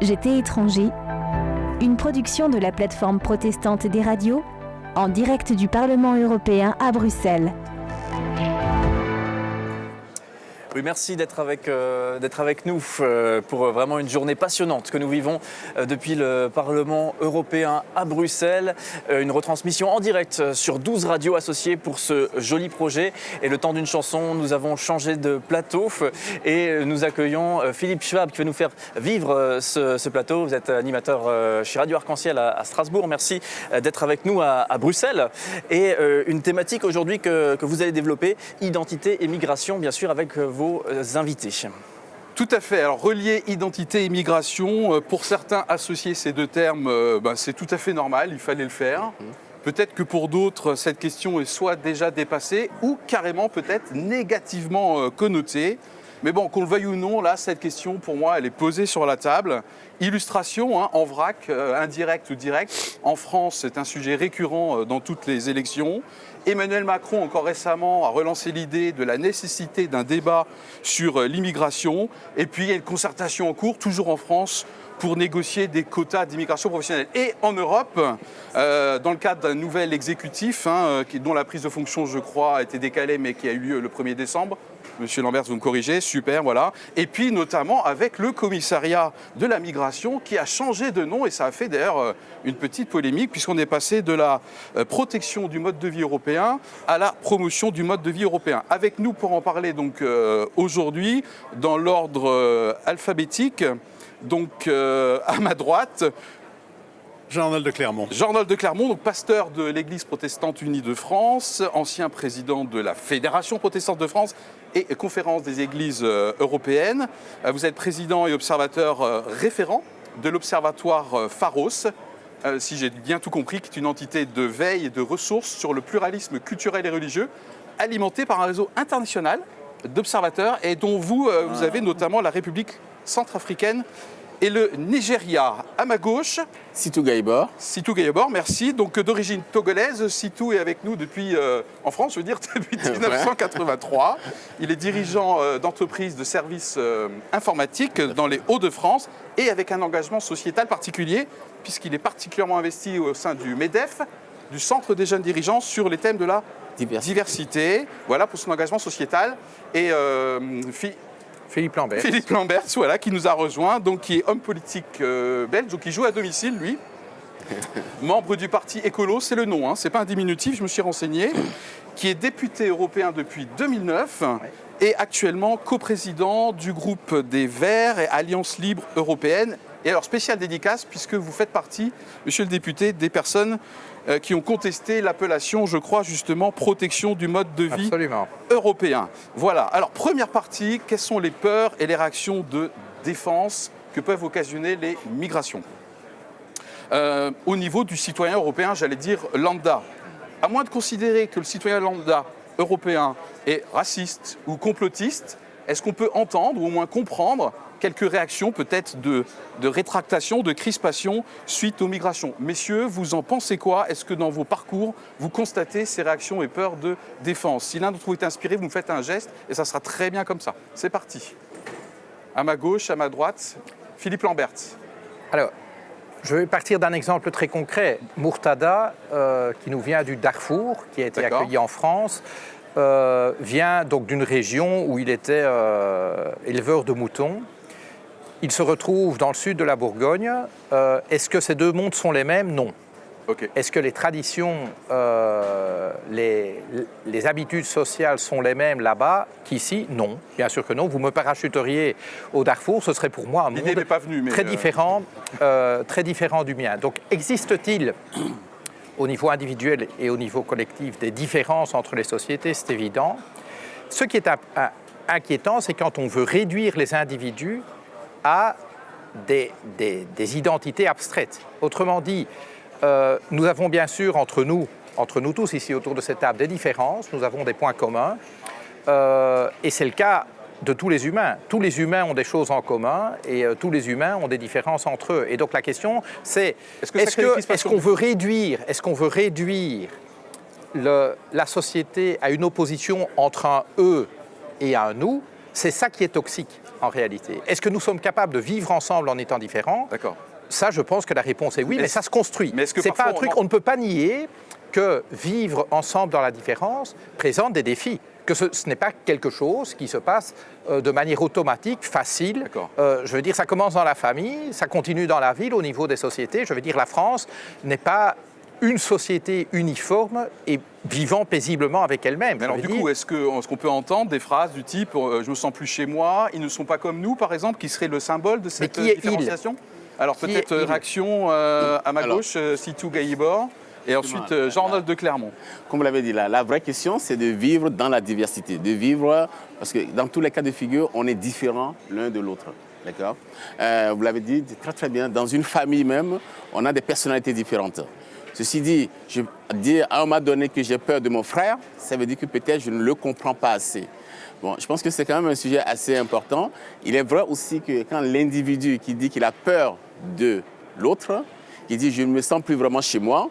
J'étais étranger, une production de la plateforme protestante des radios, en direct du Parlement européen à Bruxelles. Oui, merci d'être avec nous pour vraiment une journée passionnante que nous vivons depuis le Parlement européen à Bruxelles. Une retransmission en direct sur 12 radios associées pour ce joli projet. Et le temps d'une chanson, nous avons changé de plateau et nous accueillons Philippe Schwab qui va nous faire vivre ce plateau. Vous êtes animateur chez Radio Arc-en-Ciel à Strasbourg. Merci d'être avec nous à Bruxelles. Et une thématique aujourd'hui que vous allez développer, identité et migration, bien sûr, avec vos invités. Tout à fait. Alors, relier identité et migration, pour certains, associer ces deux termes, c'est tout à fait normal, il fallait le faire. Peut-être que pour d'autres, cette question est soit déjà dépassée ou carrément peut-être négativement connotée. Mais bon, qu'on le veuille ou non, là, cette question, pour moi, elle est posée sur la table. Illustration, en vrac, indirect ou direct. En France, c'est un sujet récurrent dans toutes les élections. Emmanuel Macron, encore récemment, a relancé l'idée de la nécessité d'un débat sur l'immigration. Et puis, il y a une concertation en cours, toujours en France, pour négocier des quotas d'immigration professionnelle. Et en Europe, dans le cadre d'un nouvel exécutif, dont la prise de fonction, je crois, a été décalée, mais qui a eu lieu le 1er décembre. Monsieur Lambert, vous me corrigez, super, voilà. Et puis notamment avec le commissariat de la migration qui a changé de nom, et ça a fait d'ailleurs une petite polémique, puisqu'on est passé de la protection du mode de vie européen à la promotion du mode de vie européen. Avec nous pour en parler donc aujourd'hui, dans l'ordre alphabétique, donc à ma droite, Jean-Arnold de Clermont. Jean-Arnold de Clermont, donc pasteur de l'Église protestante unie de France, ancien président de la Fédération protestante de France et conférence des églises européennes. Vous êtes président et observateur référent de l'observatoire Pharos, si j'ai bien tout compris, qui est une entité de veille et de ressources sur le pluralisme culturel et religieux, alimenté par un réseau international d'observateurs et dont vous avez notamment la République centrafricaine et le Nigeria. À ma gauche, Sitou Gaïbor. Sitou Gaïbor, merci. Donc d'origine togolaise, Sitou est avec nous depuis, en France, je veux dire, depuis 1983. Il est dirigeant d'entreprise de services informatiques dans les Hauts-de-France et avec un engagement sociétal particulier, puisqu'il est particulièrement investi au sein du MEDEF, du Centre des jeunes dirigeants, sur les thèmes de la diversité. Voilà pour son engagement sociétal. Et Philippe Lambert. Philippe Lambert, voilà, qui nous a rejoint, donc qui est homme politique belge, donc qui joue à domicile, lui. Membre du parti Écolo, c'est le nom, c'est pas un diminutif, je me suis renseigné, qui est député européen depuis 2009 et actuellement coprésident du groupe des Verts et Alliance Libre Européenne. Et alors, spéciale dédicace, puisque vous faites partie, monsieur le député, des personnes qui ont contesté l'appellation, je crois, justement, protection du mode de vie européen. Voilà. Alors, première partie, quelles sont les peurs et les réactions de défense que peuvent occasionner les migrations au niveau du citoyen européen, j'allais dire lambda. À moins de considérer que le citoyen lambda européen est raciste ou complotiste, est-ce qu'on peut entendre ou au moins comprendre quelques réactions peut-être de rétractation, de crispation suite aux migrations? Messieurs, vous en pensez quoi? Est-ce que dans vos parcours, vous constatez ces réactions et peurs de défense? Si l'un d'entre vous est inspiré, vous me faites un geste et ça sera très bien comme ça. C'est parti. À ma gauche, à ma droite, Philippe Lambert. Alors, je vais partir d'un exemple très concret. Murtada, qui nous vient du Darfour, qui a été accueilli en France, vient donc d'une région où il était éleveur de moutons. Il se retrouve dans le sud de la Bourgogne. Est-ce que ces deux mondes sont les mêmes? Non. Okay. Est-ce que les traditions, les habitudes sociales sont les mêmes là-bas qu'ici? Non. Bien sûr que non. Vous me parachuteriez au Darfour, ce serait pour moi un monde très différent du mien. Donc existe-t-il au niveau individuel et au niveau collectif des différences entre les sociétés? C'est évident. Ce qui est inquiétant, c'est quand on veut réduire les individus à des identités abstraites. Autrement dit, nous avons bien sûr entre nous tous ici autour de cette table des différences, nous avons des points communs, et c'est le cas de tous les humains. Tous les humains ont des choses en commun et tous les humains ont des différences entre eux. Et donc la question c'est, est-ce qu'on veut réduire la société à une opposition entre un eux et un nous, C'est ça qui est toxique, en réalité. Est-ce que nous sommes capables de vivre ensemble en étant différents ? D'accord. Ça, je pense que la réponse est oui, mais ça se construit. Mais est-ce que c'est pas un truc, on ne peut pas nier que vivre ensemble dans la différence présente des défis, que ce n'est pas quelque chose qui se passe de manière automatique, facile. Je veux dire, ça commence dans la famille, ça continue dans la ville, au niveau des sociétés. Je veux dire, la France n'est pas une société uniforme et vivant paisiblement avec elle-même. Mais alors du coup, est-ce qu'on peut entendre des phrases du type « je me sens plus chez moi », « ils ne sont pas comme nous » par exemple, qui serait le symbole de cette différenciation ? Alors peut-être réaction à ma gauche, Sitou Gaïbor, et ensuite Jean-Arnold de Clermont. Comme vous l'avez dit, la vraie question, c'est de vivre dans la diversité, de vivre, parce que dans tous les cas de figure, on est différents l'un de l'autre. D'accord ? Vous l'avez dit très très bien, dans une famille même, on a des personnalités différentes. Ceci dit, je dis à un moment donné que j'ai peur de mon frère, ça veut dire que peut-être je ne le comprends pas assez. Bon, je pense que c'est quand même un sujet assez important. Il est vrai aussi que quand l'individu qui dit qu'il a peur de l'autre, qui dit « je ne me sens plus vraiment chez moi »,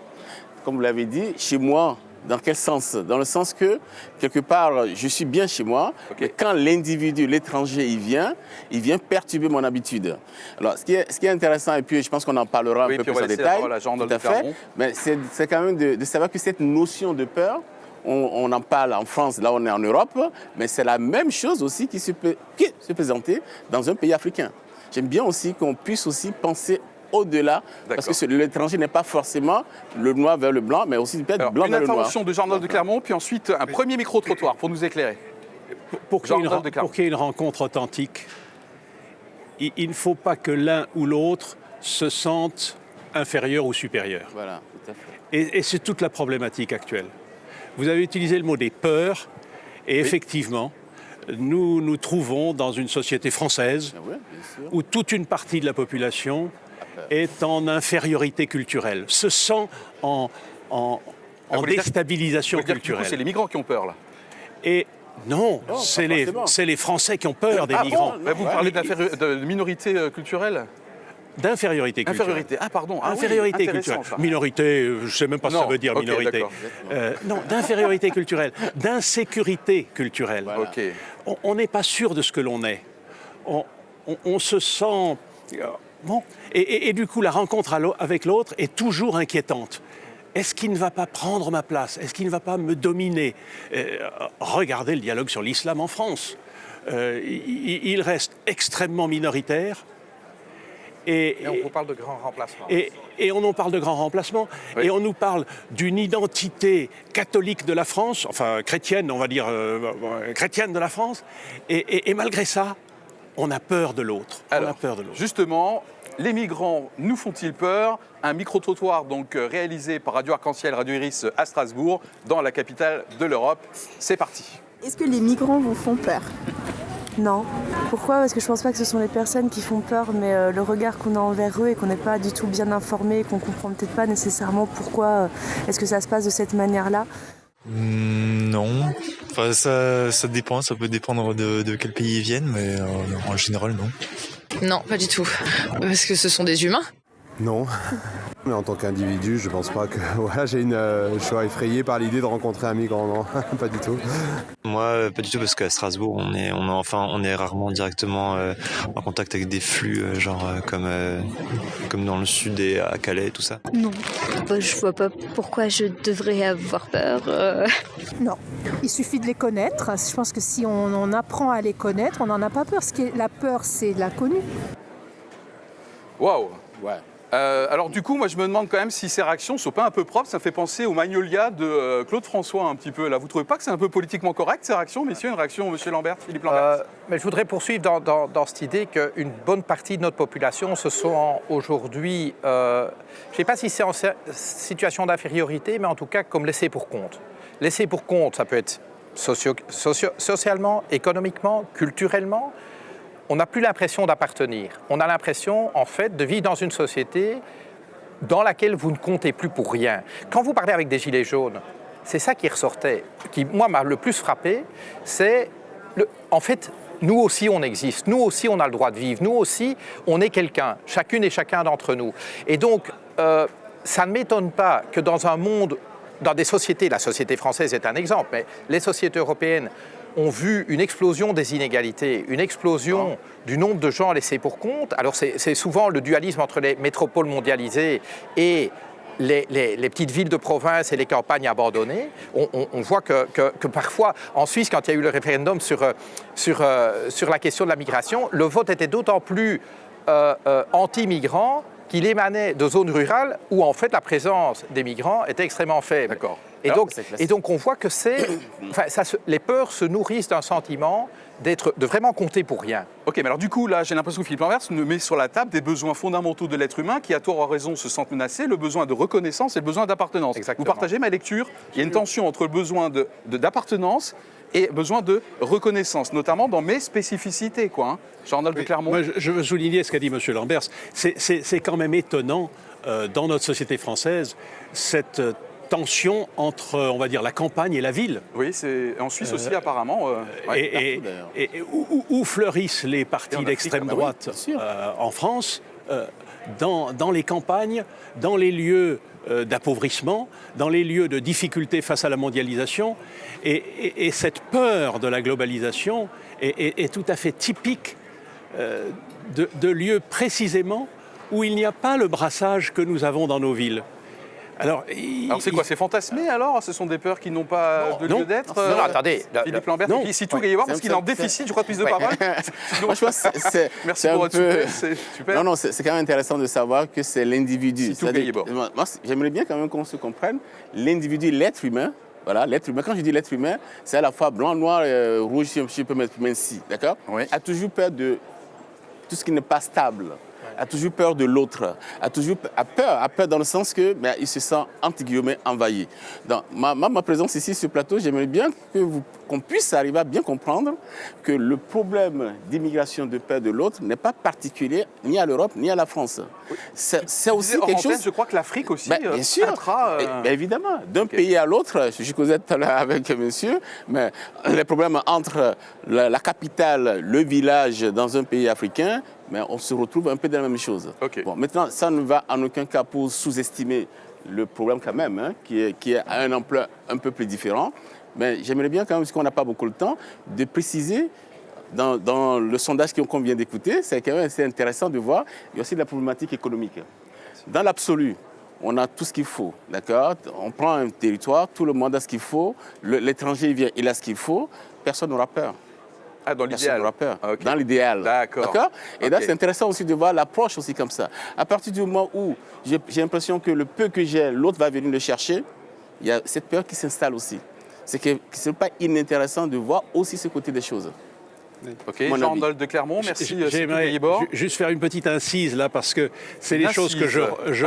comme vous l'avez dit, chez moi, dans quel sens ? Dans le sens que, quelque part, je suis bien chez moi, mais quand l'individu, l'étranger, il vient perturber mon habitude. Alors, ce qui est intéressant, et puis je pense qu'on en parlera un peu plus en détail, tout à fait, mais c'est quand même de savoir que cette notion de peur, on en parle en France, là on est en Europe, mais c'est la même chose aussi qui se présenter dans un pays africain. J'aime bien aussi qu'on puisse aussi penser au-delà, parce que l'étranger n'est pas forcément le noir vers le blanc, mais aussi peut-être blanc vers le noir. Une intervention de Jean-Arnold de Clermont, puis ensuite un premier micro-trottoir pour nous éclairer. Pour qu'il y ait une rencontre authentique, il ne faut pas que l'un ou l'autre se sente inférieur ou supérieur. Voilà, tout à fait. Et c'est toute la problématique actuelle. Vous avez utilisé le mot des peurs, et effectivement, nous nous trouvons dans une société française où toute une partie de la population est en infériorité culturelle, se sent en déstabilisation culturelle. C'est les migrants qui ont peur, là. Et non, c'est les Français qui ont peur des migrants. Bon, vous parlez de minorité culturelle ? D'infériorité culturelle. Infériorité, pardon. Infériorité culturelle. Ça. Minorité, je ne sais même pas ce que ça veut dire, minorité. Non, d'infériorité culturelle, d'insécurité culturelle. Voilà. On n'est pas sûr de ce que l'on est. On se sent... Bon. Et du coup, la rencontre avec l'autre est toujours inquiétante. Est-ce qu'il ne va pas prendre ma place ? Est-ce qu'il ne va pas me dominer ? Regardez le dialogue sur l'islam en France. Il reste extrêmement minoritaire. Et on vous parle de grand remplacement. Et on en parle de grand remplacement. Oui. Et on nous parle d'une identité catholique de la France, enfin chrétienne, on va dire, chrétienne de la France. Et malgré ça, on a peur de l'autre. Alors, justement, les migrants nous font-ils peur ? Un micro-trottoir donc réalisé par Radio Arc-en-Ciel, Radio Iris à Strasbourg, dans la capitale de l'Europe. C'est parti. Est-ce que les migrants vous font peur ? Non. Pourquoi ? Parce que je pense pas que ce sont les personnes qui font peur, mais le regard qu'on a envers eux et qu'on n'est pas du tout bien informé, qu'on comprend peut-être pas nécessairement pourquoi est-ce que ça se passe de cette manière-là. Non, enfin, ça dépend, ça peut dépendre de quel pays ils viennent, mais en général non. Non, pas du tout, parce que ce sont des humains. Non, mais en tant qu'individu, je pense pas que voilà, je suis effrayé par l'idée de rencontrer un migrant, non, pas du tout. Moi, pas du tout, parce qu'à Strasbourg, on est rarement directement en contact avec des flux, comme dans le sud et à Calais et tout ça. Non, je vois pas pourquoi je devrais avoir peur. Non, il suffit de les connaître. Je pense que si on apprend à les connaître, on n'en a pas peur. La peur, c'est l'inconnu. Waouh. Ouais. Alors du coup, moi je me demande quand même si ces réactions ne sont pas un peu propres. Ça fait penser au Magnolia de Claude François un petit peu. Là, vous trouvez pas que c'est un peu politiquement correct ces réactions, messieurs ? Une réaction, monsieur Lambert, Philippe Lambert. Mais je voudrais poursuivre dans cette idée qu'une bonne partie de notre population se sont aujourd'hui, je ne sais pas si c'est en situation d'infériorité, mais en tout cas comme laissés pour compte. Laissés pour compte, ça peut être socialement, économiquement, culturellement. On n'a plus l'impression d'appartenir. On a l'impression, en fait, de vivre dans une société dans laquelle vous ne comptez plus pour rien. Quand vous parlez avec des gilets jaunes, c'est ça qui ressortait, qui, moi, m'a le plus frappé, c'est, en fait, nous aussi, on existe. Nous aussi, on a le droit de vivre. Nous aussi, on est quelqu'un, chacune et chacun d'entre nous. Et donc, ça ne m'étonne pas que dans un monde, dans des sociétés, la société française est un exemple, mais les sociétés européennes, ont vu une explosion des inégalités, une explosion du nombre de gens laissés pour compte. Alors c'est souvent le dualisme entre les métropoles mondialisées et les petites villes de province et les campagnes abandonnées. On voit que parfois, en Suisse, quand il y a eu le référendum sur la question de la migration, le vote était d'autant plus anti-migrant qu'il émanait de zones rurales où en fait la présence des migrants était extrêmement faible. D'accord. Et donc on voit que les peurs se nourrissent d'un sentiment de vraiment compter pour rien. Ok, mais alors du coup, là, j'ai l'impression que Philippe Lamberts nous met sur la table des besoins fondamentaux de l'être humain qui, à tort ou à raison, se sentent menacés, le besoin de reconnaissance et le besoin d'appartenance. Exactement. Vous partagez ma lecture? Il y a une tension entre le besoin d'appartenance et besoin de reconnaissance, notamment dans mes spécificités, quoi. Hein. Jean-Arnold de Clermont. Moi, je veux souligner ce qu'a dit M. Lamberts. C'est quand même étonnant, dans notre société française, cette tension entre, on va dire, la campagne et la ville. Oui, c'est en Suisse aussi, apparemment. Et où fleurissent les partis d'extrême droite en France, dans les campagnes, dans les lieux d'appauvrissement, dans les lieux de difficultés face à la mondialisation. Et cette peur de la globalisation est tout à fait typique de lieux précisément où il n'y a pas le brassage que nous avons dans nos villes. Alors c'est quoi? C'est fantasmé alors? Ce sont des peurs qui n'ont pas de lieu d'être? Non, attendez. Philippe Lamberts, qui ici tout Gaillet parce qu'il est en déficit, je crois, de prise de parole. Moi, je pense que merci pour votre super. Non, c'est quand même intéressant de savoir que c'est l'individu. Moi, j'aimerais bien quand même qu'on se comprenne. L'individu, l'être humain, voilà, l'être humain. Quand je dis l'être humain, c'est à la fois blanc, noir, rouge, si je peux mettre ainsi, d'accord? Oui. A toujours peur de tout ce qui n'est pas stable. A toujours peur de l'autre, a peur dans le sens que il se sent entre guillemets envahi. Donc ma présence ici sur le plateau, j'aimerais bien qu'on puisse arriver à bien comprendre que le problème d'immigration de peur de l'autre n'est pas particulier ni à l'Europe ni à la France. Oui. C'est aussi quelque chose. Je crois que l'Afrique aussi. Bien sûr, évidemment, d'un pays à l'autre. Je causais tout à l'heure avec monsieur, mais les problèmes entre la capitale, le village dans un pays africain. Mais on se retrouve un peu dans la même chose. Okay. Bon, maintenant, ça ne va en aucun cas pour sous-estimer le problème quand même, hein, qui est à un ampleur un peu plus différent. Mais j'aimerais bien quand même, parce qu'on n'a pas beaucoup de temps, de préciser dans le sondage qu'on vient d'écouter, c'est quand même assez intéressant de voir, il y a aussi de la problématique économique. Dans l'absolu, on a tout ce qu'il faut, d'accord? On prend un territoire, tout le monde a ce qu'il faut, l'étranger vient, il a ce qu'il faut, personne n'aura peur. Ah, dans l'idéal. Okay. Dans l'idéal. D'accord. Et là, c'est intéressant aussi de voir l'approche aussi comme ça. À partir du moment où j'ai l'impression que le peu que j'ai, l'autre va venir le chercher, il y a cette peur qui s'installe aussi. C'est que ce n'est pas inintéressant de voir aussi ce côté des choses. Ok, Jean-Arnold de Clermont, merci. J'aimerais juste faire une petite incise là, parce que c'est des choses que je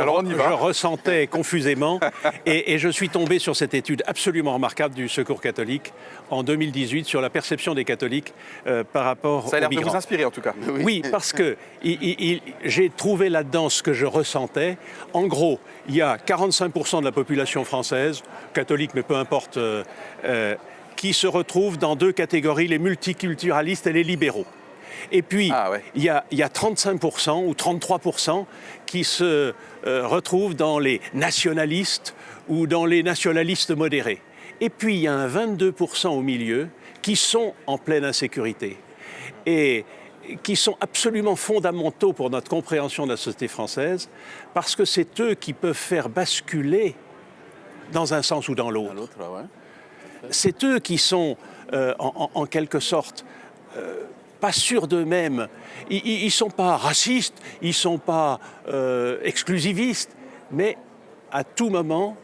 ressentais confusément. et je suis tombé sur cette étude absolument remarquable du Secours catholique en 2018 sur la perception des catholiques par rapport aux migrants. Ça a l'air de vous inspirer en tout cas. Oui, parce que j'ai trouvé là-dedans ce que je ressentais. En gros, il y a 45% de la population française, catholique mais peu importe, qui se retrouvent dans deux catégories, les multiculturalistes et les libéraux. Et puis, il y a 35% ou 33% qui se retrouvent dans les nationalistes ou dans les nationalistes modérés. Et puis, il y a un 22% au milieu qui sont en pleine insécurité et qui sont absolument fondamentaux pour notre compréhension de la société française, parce que c'est eux qui peuvent faire basculer dans un sens ou dans l'autre. C'est eux qui sont, en quelque sorte, pas sûrs d'eux-mêmes. Ils ne sont pas racistes, ils ne sont pas exclusivistes, mais à tout moment,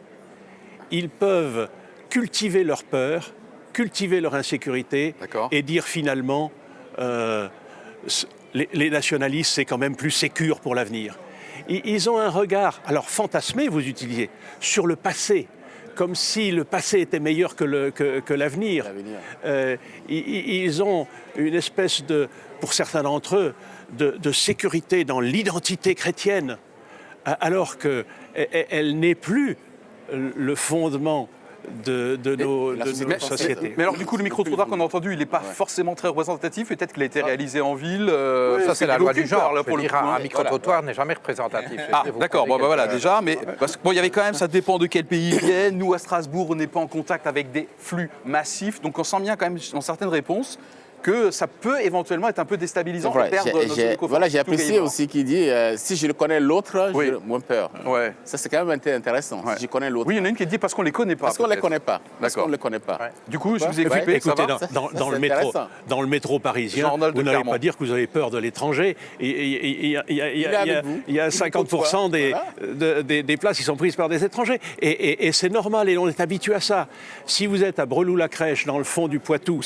ils peuvent cultiver leur peur, cultiver leur insécurité et dire finalement, les nationalistes, c'est quand même plus sécure pour l'avenir. Ils ont un regard, alors fantasmé, vous utilisez, sur le passé, comme si le passé était meilleur que l'avenir. Ils ont une espèce de, pour certains d'entre eux, de sécurité dans l'identité chrétienne, alors qu'elle n'est plus le fondement de nos sociétés. Mais alors du coup, le micro-trottoir qu'on a entendu, il n'est pas forcément très représentatif. Peut-être qu'il a été réalisé en ville. Ça, c'est la loi du genre. Un micro-trottoir voilà. n'est jamais représentatif. Ah, d'accord. Bon, voilà, déjà. Mais parce que, bon, il y avait quand même, ça dépend de quel pays ils viennent. Nous, à Strasbourg, on n'est pas en contact avec des flux massifs. Donc, on sent bien quand même dans certaines réponses que ça peut éventuellement être un peu déstabilisant de perdre notre micro. Voilà, j'ai apprécié aussi qu'il dit si je le connais l'autre, j'ai moins peur. Ouais. Ça, c'est quand même intéressant. Si je connais l'autre. Oui, il y en a une qui dit parce qu'on ne les connaît pas. Parce qu'on ne les connaît pas. Parce qu'on ne les connaît pas. Ouais. Du coup, je vous ai équipé. Écoutez, dans le métro parisien, vous n'allez pas dire que vous avez peur de l'étranger. Il y a 50% des places qui sont prises par des étrangers. Et c'est normal, et on est habitué à ça. Si vous êtes à Brelou-la-Crèche, dans le fond du Poitou,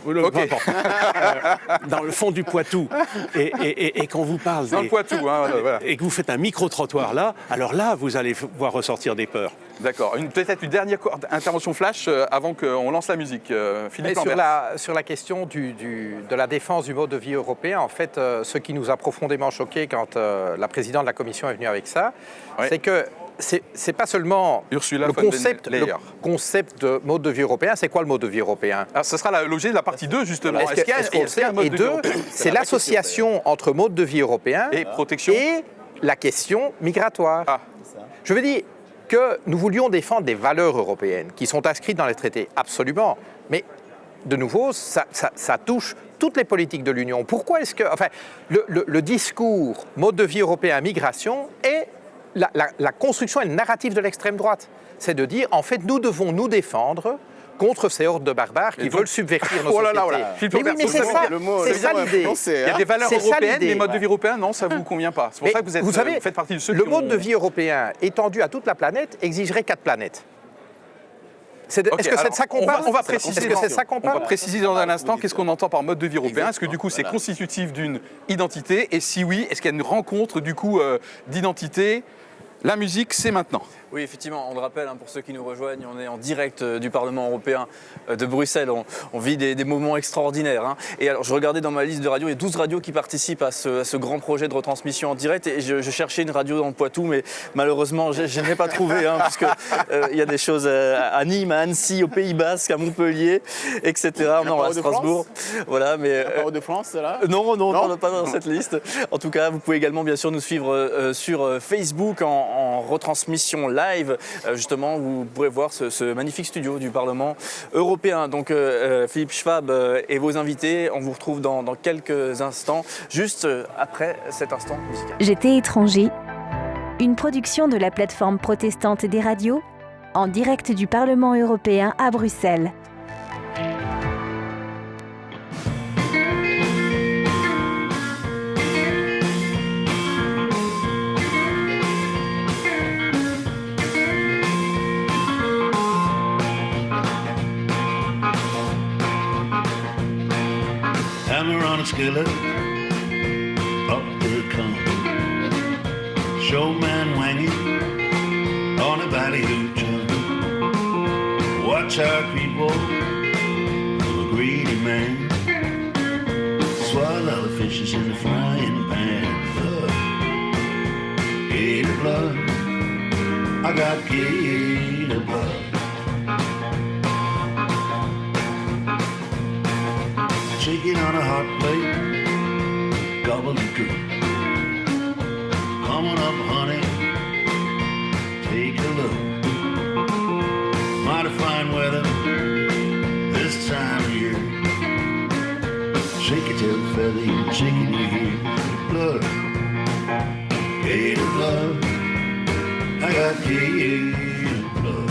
peu importe. Dans le fond du Poitou, et qu'on vous parle dans le Poitou, voilà. et que vous faites un micro-trottoir là, alors là, vous allez voir ressortir des peurs. D'accord. Peut-être une dernière intervention flash avant qu'on lance la musique. Philippe Lambert. Sur la question de la défense du mode de vie européen, en fait, ce qui nous a profondément choqué quand la présidente de la Commission est venue avec ça, c'est que c'est pas seulement Ursula le concept de mode de vie européen. C'est quoi le mode de vie européen? Alors, ce sera l'objet de la partie 2, justement. Est-ce qu'il y a un mode de vie européen? C'est l'association entre mode de vie européen et protection et la question migratoire. Je veux dire que nous voulions défendre des valeurs européennes qui sont inscrites dans les traités, absolument. Mais de nouveau, ça touche toutes les politiques de l'Union. Pourquoi est-ce que... Enfin, le discours mode de vie européen, migration est la construction et le narratif de l'extrême droite. C'est de dire, en fait, nous devons nous défendre contre ces hordes de barbares qui veulent subvertir nos sociétés. Mais c'est ça l'idée. Il y a des valeurs européennes, mais mode de vie européen, non, ça ne vous convient pas. C'est pour ça que vous faites partie de ceux qui le mode de vie européen étendu à toute la planète exigerait 4 planètes. Est-ce que ça compare? On va préciser dans un instant qu'est-ce qu'on entend par mode de vie européen. Est-ce que du coup c'est constitutif d'une identité? Et si oui, est-ce qu'il y a une rencontre du coup d'identité? La musique, c'est maintenant. Oui, effectivement, on le rappelle, pour ceux qui nous rejoignent, on est en direct du Parlement européen de Bruxelles. On vit des moments extraordinaires. Et alors, je regardais dans ma liste de radios, il y a 12 radios qui participent à ce grand projet de retransmission en direct. Et je cherchais une radio dans le Poitou, mais malheureusement, je n'ai pas trouvé, parce qu'il y a des choses à Nîmes, à Annecy, au Pays Basque, à Montpellier, etc. Non, à Strasbourg. Voilà, mais de France, là Non, pas dans cette liste. En tout cas, vous pouvez également, bien sûr, nous suivre sur Facebook en retransmission live, justement, vous pourrez voir ce magnifique studio du Parlement européen. Donc Philippe Schwab et vos invités, on vous retrouve dans quelques instants, juste après cet instant musical. J'étais étranger, une production de la plateforme protestante des radios, en direct du Parlement européen à Bruxelles. Skillet, up the come. Showman wanging on a ballyhoo jump. Watch our people, I'm a greedy man. Swallow the fishes in the frying pan. Gator blood, I got gator blood. Chicken on a hot plate, gobbledygook. Coming up, honey, take a look. Mighty fine weather this time of year. Shake it till the feather, you chicken you hear. Blood, gator blood, I got gator blood.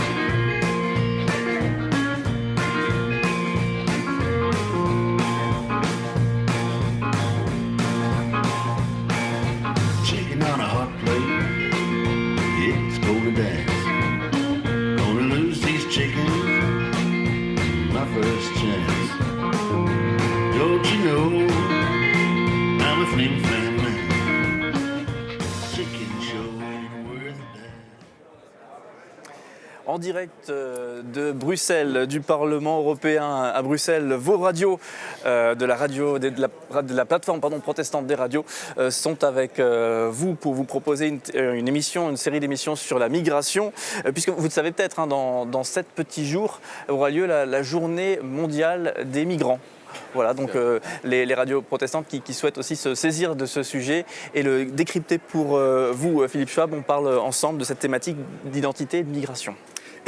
en direct de Bruxelles, du Parlement européen à Bruxelles. Vos radios de la plateforme protestante des radios sont avec vous pour vous proposer une série d'émissions sur la migration. Puisque vous le savez peut-être, hein, dans 7 petits jours aura lieu la journée mondiale des migrants. Voilà, donc les radios protestantes qui souhaitent aussi se saisir de ce sujet et le décrypter pour vous, Philippe Schwab. On parle ensemble de cette thématique d'identité et de migration.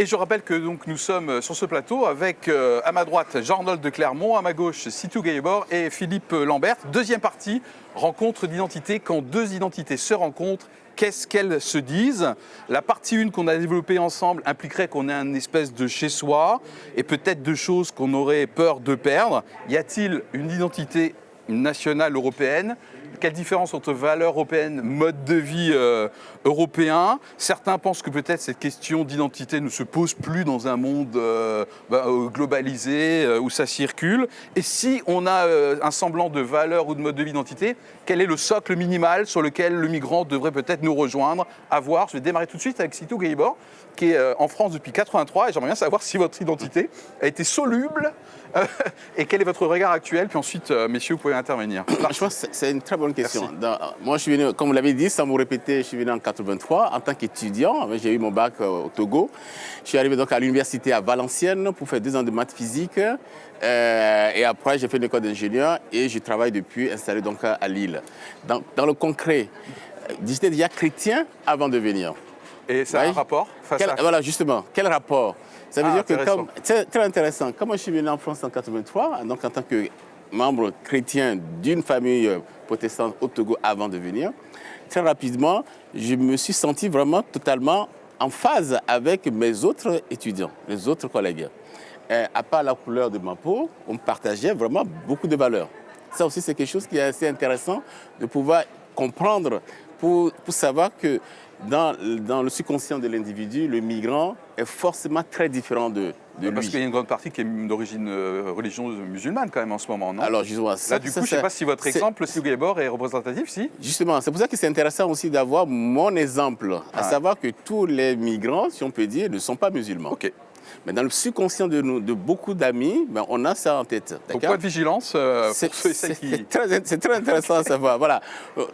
Et je rappelle que donc, nous sommes sur ce plateau avec à ma droite Jean-Arnold de Clermont, à ma gauche Sitou Gaybor et Philippe Lambert. Deuxième partie, rencontre d'identité. Quand 2 identités se rencontrent, qu'est-ce qu'elles se disent? La partie 1 qu'on a développée ensemble impliquerait qu'on ait une espèce de chez-soi et peut-être de choses qu'on aurait peur de perdre. Y a-t-il une identité nationale européenne? Quelle différence entre valeurs européennes, mode de vie européen? Certains pensent que peut-être cette question d'identité ne se pose plus dans un monde globalisé où ça circule. Et si on a un semblant de valeur ou de mode de vie d'identité, quel est le socle minimal sur lequel le migrant devrait peut-être nous rejoindre, avoir? Je vais démarrer tout de suite avec Sitou Gaybor, qui est en France depuis 1983, et j'aimerais bien savoir si votre identité a été soluble et quel est votre regard actuel, puis ensuite, messieurs, vous pouvez intervenir. Je pense que c'est une très bonne question. Moi, je suis venu, comme vous l'avez dit, sans vous répéter, je suis venu en 1983 en tant qu'étudiant. J'ai eu mon bac au Togo. Je suis arrivé donc à l'université à Valenciennes pour faire 2 ans de maths physique. Et après, j'ai fait une école d'ingénieur et je travaille depuis installé donc à Lille. Dans le concret, j'étais déjà chrétien avant de venir. Et ça a un rapport Voilà, justement. Quel rapport? Ça veut dire que, c'est très intéressant, comme moi je suis venu en France en 1983, donc en tant que membre chrétien d'une famille protestante au Togo avant de venir, très rapidement, je me suis senti vraiment totalement en phase avec mes autres étudiants, les autres collègues. À part la couleur de ma peau, on partageait vraiment beaucoup de valeurs. Ça aussi, c'est quelque chose qui est assez intéressant de pouvoir comprendre pour savoir que dans le subconscient de l'individu, le migrant est forcément très différent de lui. Parce qu'il y a une grande partie qui est d'origine religieuse musulmane quand même en ce moment, non? Alors justement, là, du coup, je ne sais pas si votre exemple, Sitou Gaybor, est représentatif, si? Justement, c'est pour ça que c'est intéressant aussi d'avoir mon exemple, à savoir que tous les migrants, si on peut dire, ne sont pas musulmans. Ok. Mais dans le subconscient de beaucoup d'amis, on a ça en tête. Donc, point de vigilance c'est très intéressant à savoir. Voilà.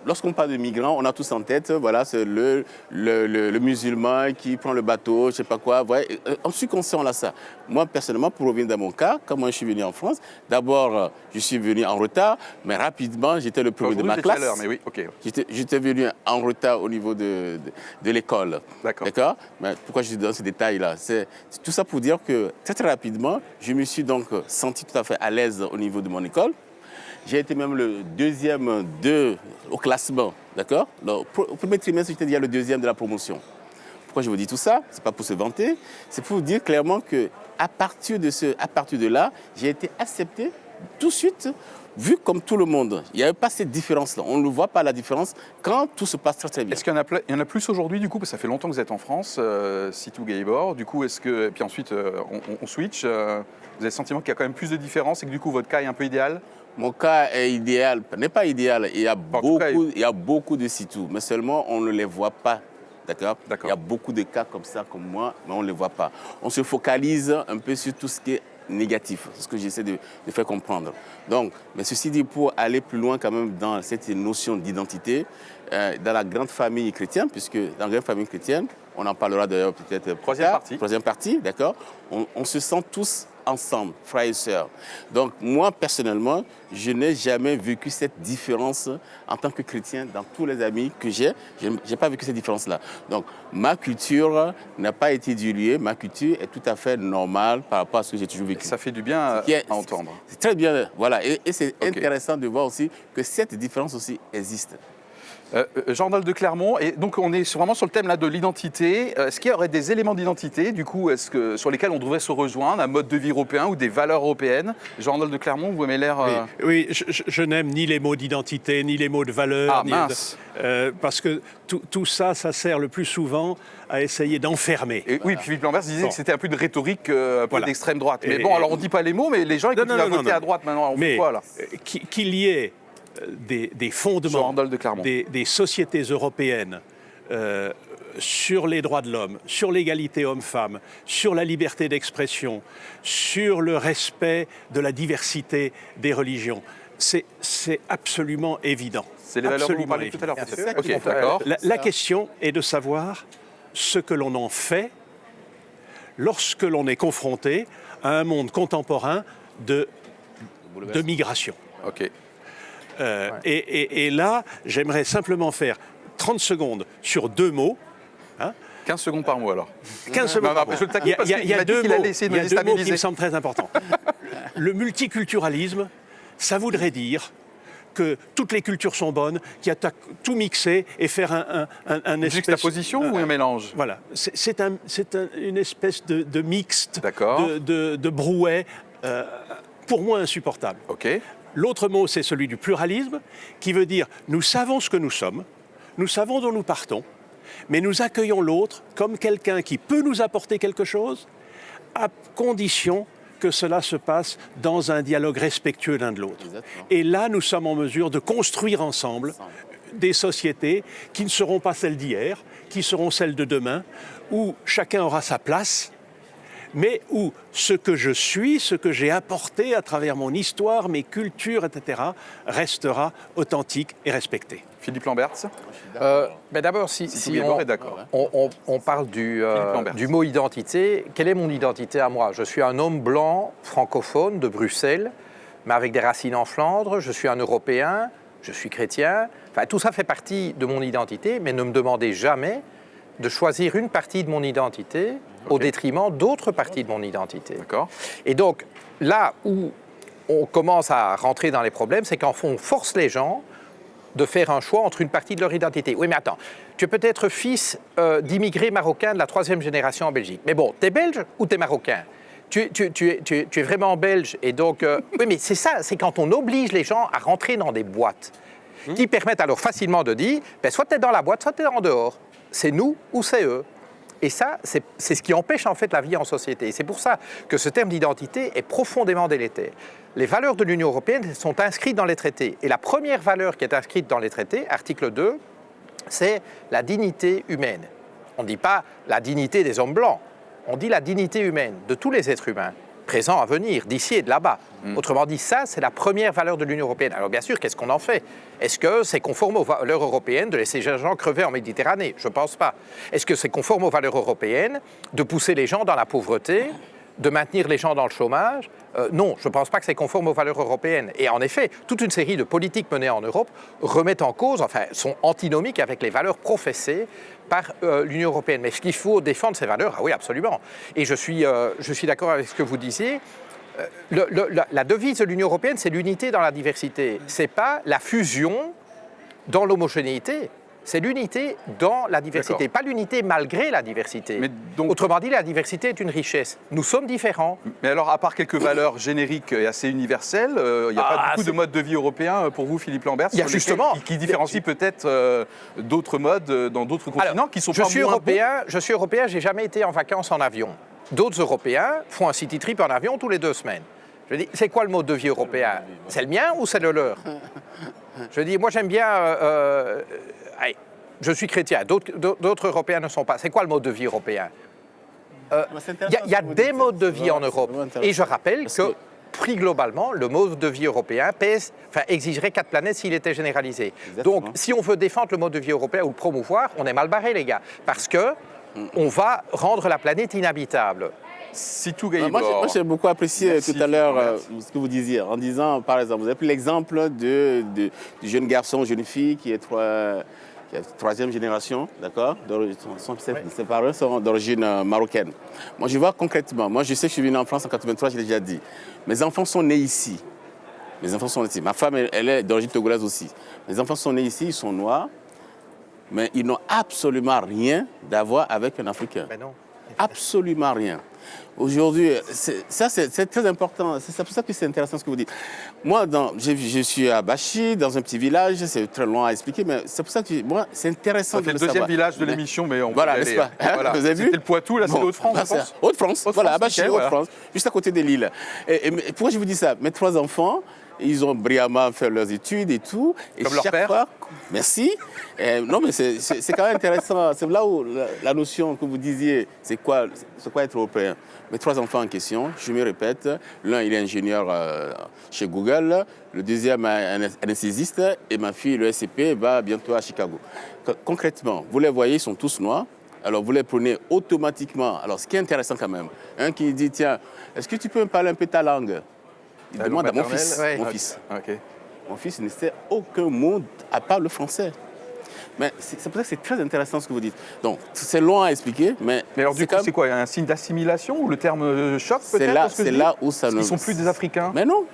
Lorsqu'on parle de migrants, on a tous en tête, voilà, c'est le musulman qui prend le bateau, je ne sais pas quoi. Voilà. En subconscient, on a ça. Moi, personnellement, pour revenir dans mon cas, quand moi je suis venu en France, d'abord, je suis venu en retard, mais rapidement, j'étais le premier de ma classe. Mais oui, okay. J'étais venu en retard au niveau de l'école. D'accord. Mais pourquoi je suis dans ces détails-là? C'est tout ça pour dire que très rapidement, je me suis donc senti tout à fait à l'aise au niveau de mon école. J'ai été même le 2e au classement, d'accord? Au premier trimestre, j'étais déjà le 2e de la promotion. Pourquoi je vous dis tout ça? Ce n'est pas pour se vanter, c'est pour vous dire clairement qu'à partir de là, j'ai été accepté tout de suite, vu comme tout le monde. Il n'y avait pas cette différence-là. On ne voit pas la différence quand tout se passe très, très bien. Est-ce qu'il y en a plus aujourd'hui, du coup? Parce que ça fait longtemps que vous êtes en France, Sitou Gaybor. Du coup, et puis ensuite, on switch. Vous avez le sentiment qu'il y a quand même plus de différence et que du coup, votre cas est un peu idéal? Mon cas est idéal, n'est pas idéal. Il y a beaucoup de Sitou, mais seulement on ne les voit pas. D'accord. Il y a beaucoup de cas comme ça, comme moi, mais on ne les voit pas. On se focalise un peu sur tout ce qui est négatif, c'est ce que j'essaie de faire comprendre. Donc, mais ceci dit, pour aller plus loin quand même dans cette notion d'identité, dans la grande famille chrétienne, puisque dans la grande famille chrétienne, on en parlera d'ailleurs peut-être troisième partie, d'accord, on se sent tous ensemble, frères et sœurs. Donc moi, personnellement, je n'ai jamais vécu cette différence en tant que chrétien dans tous les amis que j'ai. Je n'ai pas vécu cette différence-là. Donc ma culture n'a pas été diluée, ma culture est tout à fait normale par rapport à ce que j'ai toujours vécu. Ça fait du bien à entendre. C'est très bien, voilà. Et c'est intéressant de voir aussi que cette différence aussi existe. Jean-Arnold de Clermont, et donc on est vraiment sur le thème là, de l'identité. Est-ce qu'il y aurait des éléments d'identité, du coup, sur lesquels on devrait se rejoindre, un mode de vie européen ou des valeurs européennes? Jean-Arnold de Clermont, vous avez l'air... Oui, je n'aime ni les mots d'identité, ni les mots de valeur. Parce que tout ça sert le plus souvent à essayer d'enfermer. Et, oui, puis Philippe Lambert disait que c'était un peu de rhétorique d'extrême droite. Mais bon, alors on ne dit pas les mots, mais les gens ils continuent à voter à droite maintenant. On fait quoi là? Qu'il y ait des fondements, des sociétés européennes sur les droits de l'homme, sur l'égalité homme-femme, sur la liberté d'expression, sur le respect de la diversité des religions. C'est absolument évident. C'est les valeurs dont vous parliez tout à l'heure. Okay, d'accord. La question est de savoir ce que l'on en fait lorsque l'on est confronté à un monde contemporain de migration. Ok. Et là, j'aimerais simplement faire 30 secondes sur 2 mots. 15 secondes par mot alors. 15 secondes par mot. Il y a 2 mots qui me semblent très importants. Le multiculturalisme, ça voudrait dire que toutes les cultures sont bonnes, qu'il y a tout mixer et faire un espèce... Juxtaposition ou un mélange? Voilà, c'est une espèce de mixte, d'accord, de brouet, pour moi insupportable. Okay. L'autre mot, c'est celui du pluralisme, qui veut dire nous savons ce que nous sommes, nous savons d'où nous partons, mais nous accueillons l'autre comme quelqu'un qui peut nous apporter quelque chose, à condition que cela se passe dans un dialogue respectueux l'un de l'autre. Et là, nous sommes en mesure de construire ensemble des sociétés qui ne seront pas celles d'hier, qui seront celles de demain, où chacun aura sa place, mais où ce que je suis, ce que j'ai apporté à travers mon histoire, mes cultures, etc., restera authentique et respecté. Philippe Lamberts. Mais d'abord, si on parle du mot identité, quelle est mon identité à moi? Je suis un homme blanc, francophone, de Bruxelles, mais avec des racines en Flandre, je suis un Européen, je suis chrétien. Enfin, tout ça fait partie de mon identité, mais ne me demandez jamais de choisir une partie de mon identité au détriment d'autres parties de mon identité. Et donc, là où on commence à rentrer dans les problèmes, c'est quand on force les gens de faire un choix entre une partie de leur identité. Oui, mais attends, tu es peut-être fils d'immigrés marocains de la 3e génération en Belgique. Mais bon, t'es belge ou t'es marocain? Tu es vraiment belge et donc... oui, mais c'est ça, c'est quand on oblige les gens à rentrer dans des boîtes qui permettent alors facilement de dire, ben, soit t'es dans la boîte, soit t'es en dehors. C'est nous ou c'est eux. Et ça, c'est ce qui empêche en fait la vie en société. Et c'est pour ça que ce terme d'identité est profondément délétère. Les valeurs de l'Union européenne sont inscrites dans les traités. Et la première valeur qui est inscrite dans les traités, article 2, c'est la dignité humaine. On ne dit pas la dignité des hommes blancs, on dit la dignité humaine de tous les êtres humains, présents à venir, d'ici et de là-bas. Autrement dit, ça, c'est la première valeur de l'Union européenne. Alors bien sûr, qu'est-ce qu'on en fait? Est-ce que c'est conforme aux valeurs européennes de laisser les gens crever en Méditerranée? Je ne pense pas. Est-ce que c'est conforme aux valeurs européennes de pousser les gens dans la pauvreté, de maintenir les gens dans le chômage? Non, je ne pense pas que c'est conforme aux valeurs européennes. Et en effet, toute une série de politiques menées en Europe remettent en cause, enfin, sont antinomiques avec les valeurs professées par l'Union européenne. Mais est-ce qu'il faut défendre ces valeurs? Ah oui, absolument. Et je suis d'accord avec ce que vous disiez. La devise de l'Union européenne, c'est l'unité dans la diversité. Ce n'est pas la fusion dans l'homogénéité. C'est l'unité dans la diversité, pas l'unité malgré la diversité. Mais donc, autrement dit, la diversité est une richesse. Nous sommes différents. Mais alors, à part quelques valeurs génériques et assez universelles, il n'y a pas beaucoup de modes de vie européens pour vous, Philippe Lamberts, qui différencient peut-être d'autres modes dans d'autres continents qui sont pas moins bons. Je suis européen, je n'ai jamais été en vacances en avion. D'autres Européens font un city trip en avion tous les 2 semaines. Je dis, c'est quoi le mode de vie européen? C'est le mien ou c'est le leur? Je dis, moi j'aime bien... je suis chrétien, d'autres Européens ne sont pas. C'est quoi le mode de vie européen? Il y a des modes de vie en Europe. Et je rappelle que, pris globalement, le mode de vie européen exigerait 4 planètes s'il était généralisé. Exactement. Donc, si on veut défendre le mode de vie européen ou le promouvoir, on est mal barré, les gars. Parce qu'on va rendre la planète inhabitable. Moi, j'ai beaucoup apprécié tout à l'heure ce que vous disiez, en disant, par exemple, vous avez pris l'exemple du jeune garçon, jeune fille qui est 3e génération, d'accord? Ses parents sont d'origine marocaine. Moi, je vois concrètement, moi, je sais que je suis venu en France en 83, je l'ai déjà dit. Mes enfants sont nés ici. Ma femme, elle est d'origine togolaise aussi. Mes enfants sont nés ici, ils sont noirs, mais ils n'ont absolument rien à voir avec un Africain. Mais non. Absolument rien. Aujourd'hui, c'est très important. C'est pour ça que c'est intéressant ce que vous dites. Moi, je suis à Bachy, dans un petit village. C'est très long à expliquer, mais c'est pour ça que moi, c'est intéressant de le savoir. C'est le 2e village de l'émission, mais on peut voilà, n'est-ce pas voilà. Vous avez vu? C'était le Poitou, là, c'est Haute-France, je pense. Haute-France, voilà, à Bachy, Haute-France, juste à côté de Lille. Et pourquoi je vous dis ça? Mes 3 enfants, ils ont brillamment fait leurs études et tout. Et comme leur père. Fois, merci. Non, mais c'est quand même intéressant. C'est là où la notion que vous disiez, c'est quoi être européen. Mes 3 enfants en question, je me répète, l'un il est ingénieur chez Google, le deuxième est anesthésiste et ma fille, le SCP, va bientôt à Chicago. Concrètement, vous les voyez, ils sont tous noirs. Alors vous les prenez automatiquement. Alors ce qui est intéressant quand même, un qui dit tiens, est-ce que tu peux me parler un peu ta langue? Il demande à mon fils. Ouais. Mon fils. Okay. Mon fils ne sait aucun mot à part le français. Mais c'est pour ça que c'est très intéressant ce que vous dites. Donc, c'est long à expliquer, mais alors du coup, c'est quoi? Un signe d'assimilation ou le terme choc peut-être? C'est là où ça ne... Ils sont plus des Africains? Mais non,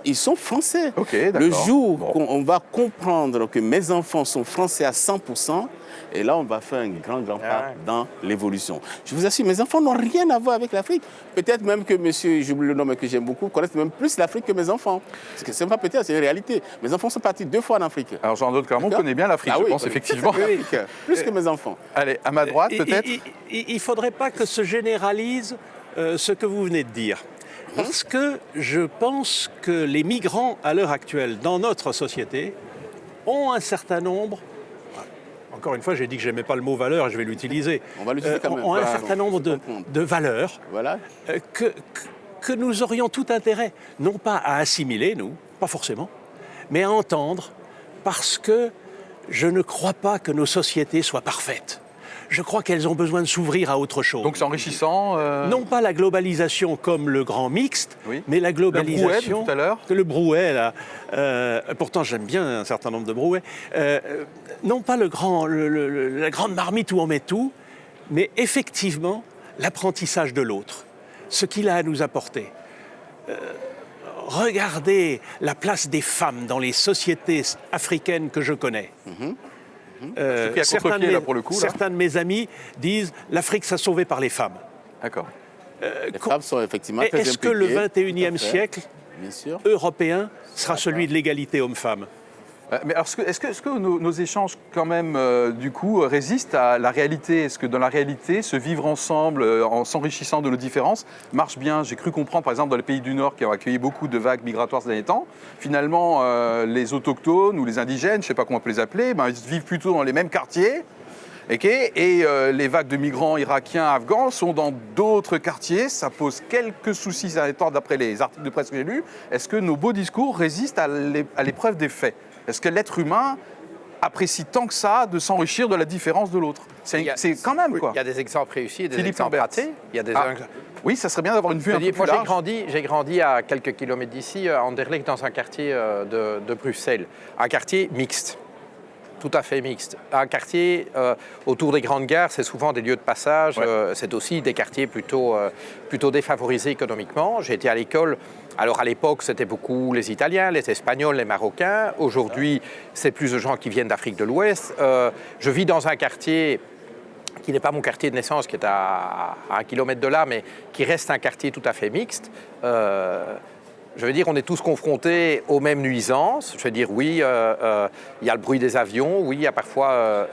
ils sont français. Okay, le jour où on va comprendre que mes enfants sont français à 100%, et là, on va faire un grand pas dans l'évolution. Je vous assure, mes enfants n'ont rien à voir avec l'Afrique. Peut-être même que monsieur, j'oublie le nom, mais que j'aime beaucoup, connaissent même plus l'Afrique que mes enfants. Parce que c'est pas peut-être, c'est une réalité. Mes enfants sont partis 2 fois en Afrique. Alors Jean-Claude Clermont connaît bien l'Afrique, je pense, effectivement. Plus que mes enfants. Allez, à ma droite, peut-être. Il ne faudrait pas que se généralise ce que vous venez de dire. Parce que je pense que les migrants, à l'heure actuelle, dans notre société, ont un certain nombre... Encore une fois, j'ai dit que je n'aimais pas le mot valeur et je vais l'utiliser. On va l'utiliser quand même. Ont un certain nombre de valeurs que nous aurions tout intérêt, non pas à assimiler, nous, pas forcément, mais à entendre, parce que je ne crois pas que nos sociétés soient parfaites. Je crois qu'elles ont besoin de s'ouvrir à autre chose. Donc c'est enrichissant Non pas la globalisation comme le grand mixte, mais la globalisation... Le brouet, tout à l'heure. Le brouet, là. Pourtant, j'aime bien un certain nombre de brouets. Non pas la grande marmite où on met tout, mais effectivement, l'apprentissage de l'autre. Ce qu'il a à nous apporter. Regardez la place des femmes dans les sociétés africaines que je connais. Certains de mes amis disent l'Afrique s'est sauvée par les femmes. D'accord. Les femmes sont effectivement très impliquées. Est-ce que le 21e siècle européen sera celui de l'égalité homme-femme? Mais alors, est-ce que nos échanges, quand même, du coup, résistent à la réalité? Est-ce que dans la réalité, se vivre ensemble, en s'enrichissant de nos différences, marche bien? J'ai cru comprendre, par exemple, dans les pays du Nord qui ont accueilli beaucoup de vagues migratoires ces derniers temps, finalement, les autochtones ou les indigènes, je ne sais pas comment on peut les appeler, ils vivent plutôt dans les mêmes quartiers. Et les vagues de migrants irakiens, afghans sont dans d'autres quartiers. Ça pose quelques soucis ces derniers temps, d'après les articles de presse que j'ai lus. Est-ce que nos beaux discours résistent à l'épreuve des faits? Est-ce que l'être humain apprécie tant que ça de s'enrichir de la différence de l'autre? C'est quand même, quoi. Il y a des exemples réussis et des Philippe exemples ratés. Oui, ça serait bien d'avoir une vue un peu plus large. J'ai grandi à quelques kilomètres d'ici, à Anderlecht, dans un quartier de Bruxelles. Un quartier mixte. Tout à fait mixte. Un quartier autour des grandes gares, c'est souvent des lieux de passage. C'est aussi des quartiers plutôt défavorisés économiquement. J'ai été à l'école. Alors à l'époque, c'était beaucoup les Italiens, les Espagnols, les Marocains. Aujourd'hui, c'est plus de gens qui viennent d'Afrique de l'Ouest. Je vis dans un quartier qui n'est pas mon quartier de naissance, qui est à 1 kilomètre de là, mais qui reste un quartier tout à fait mixte. Je veux dire, on est tous confrontés aux mêmes nuisances. Je veux dire, oui, il y a le bruit des avions, oui, il y a parfois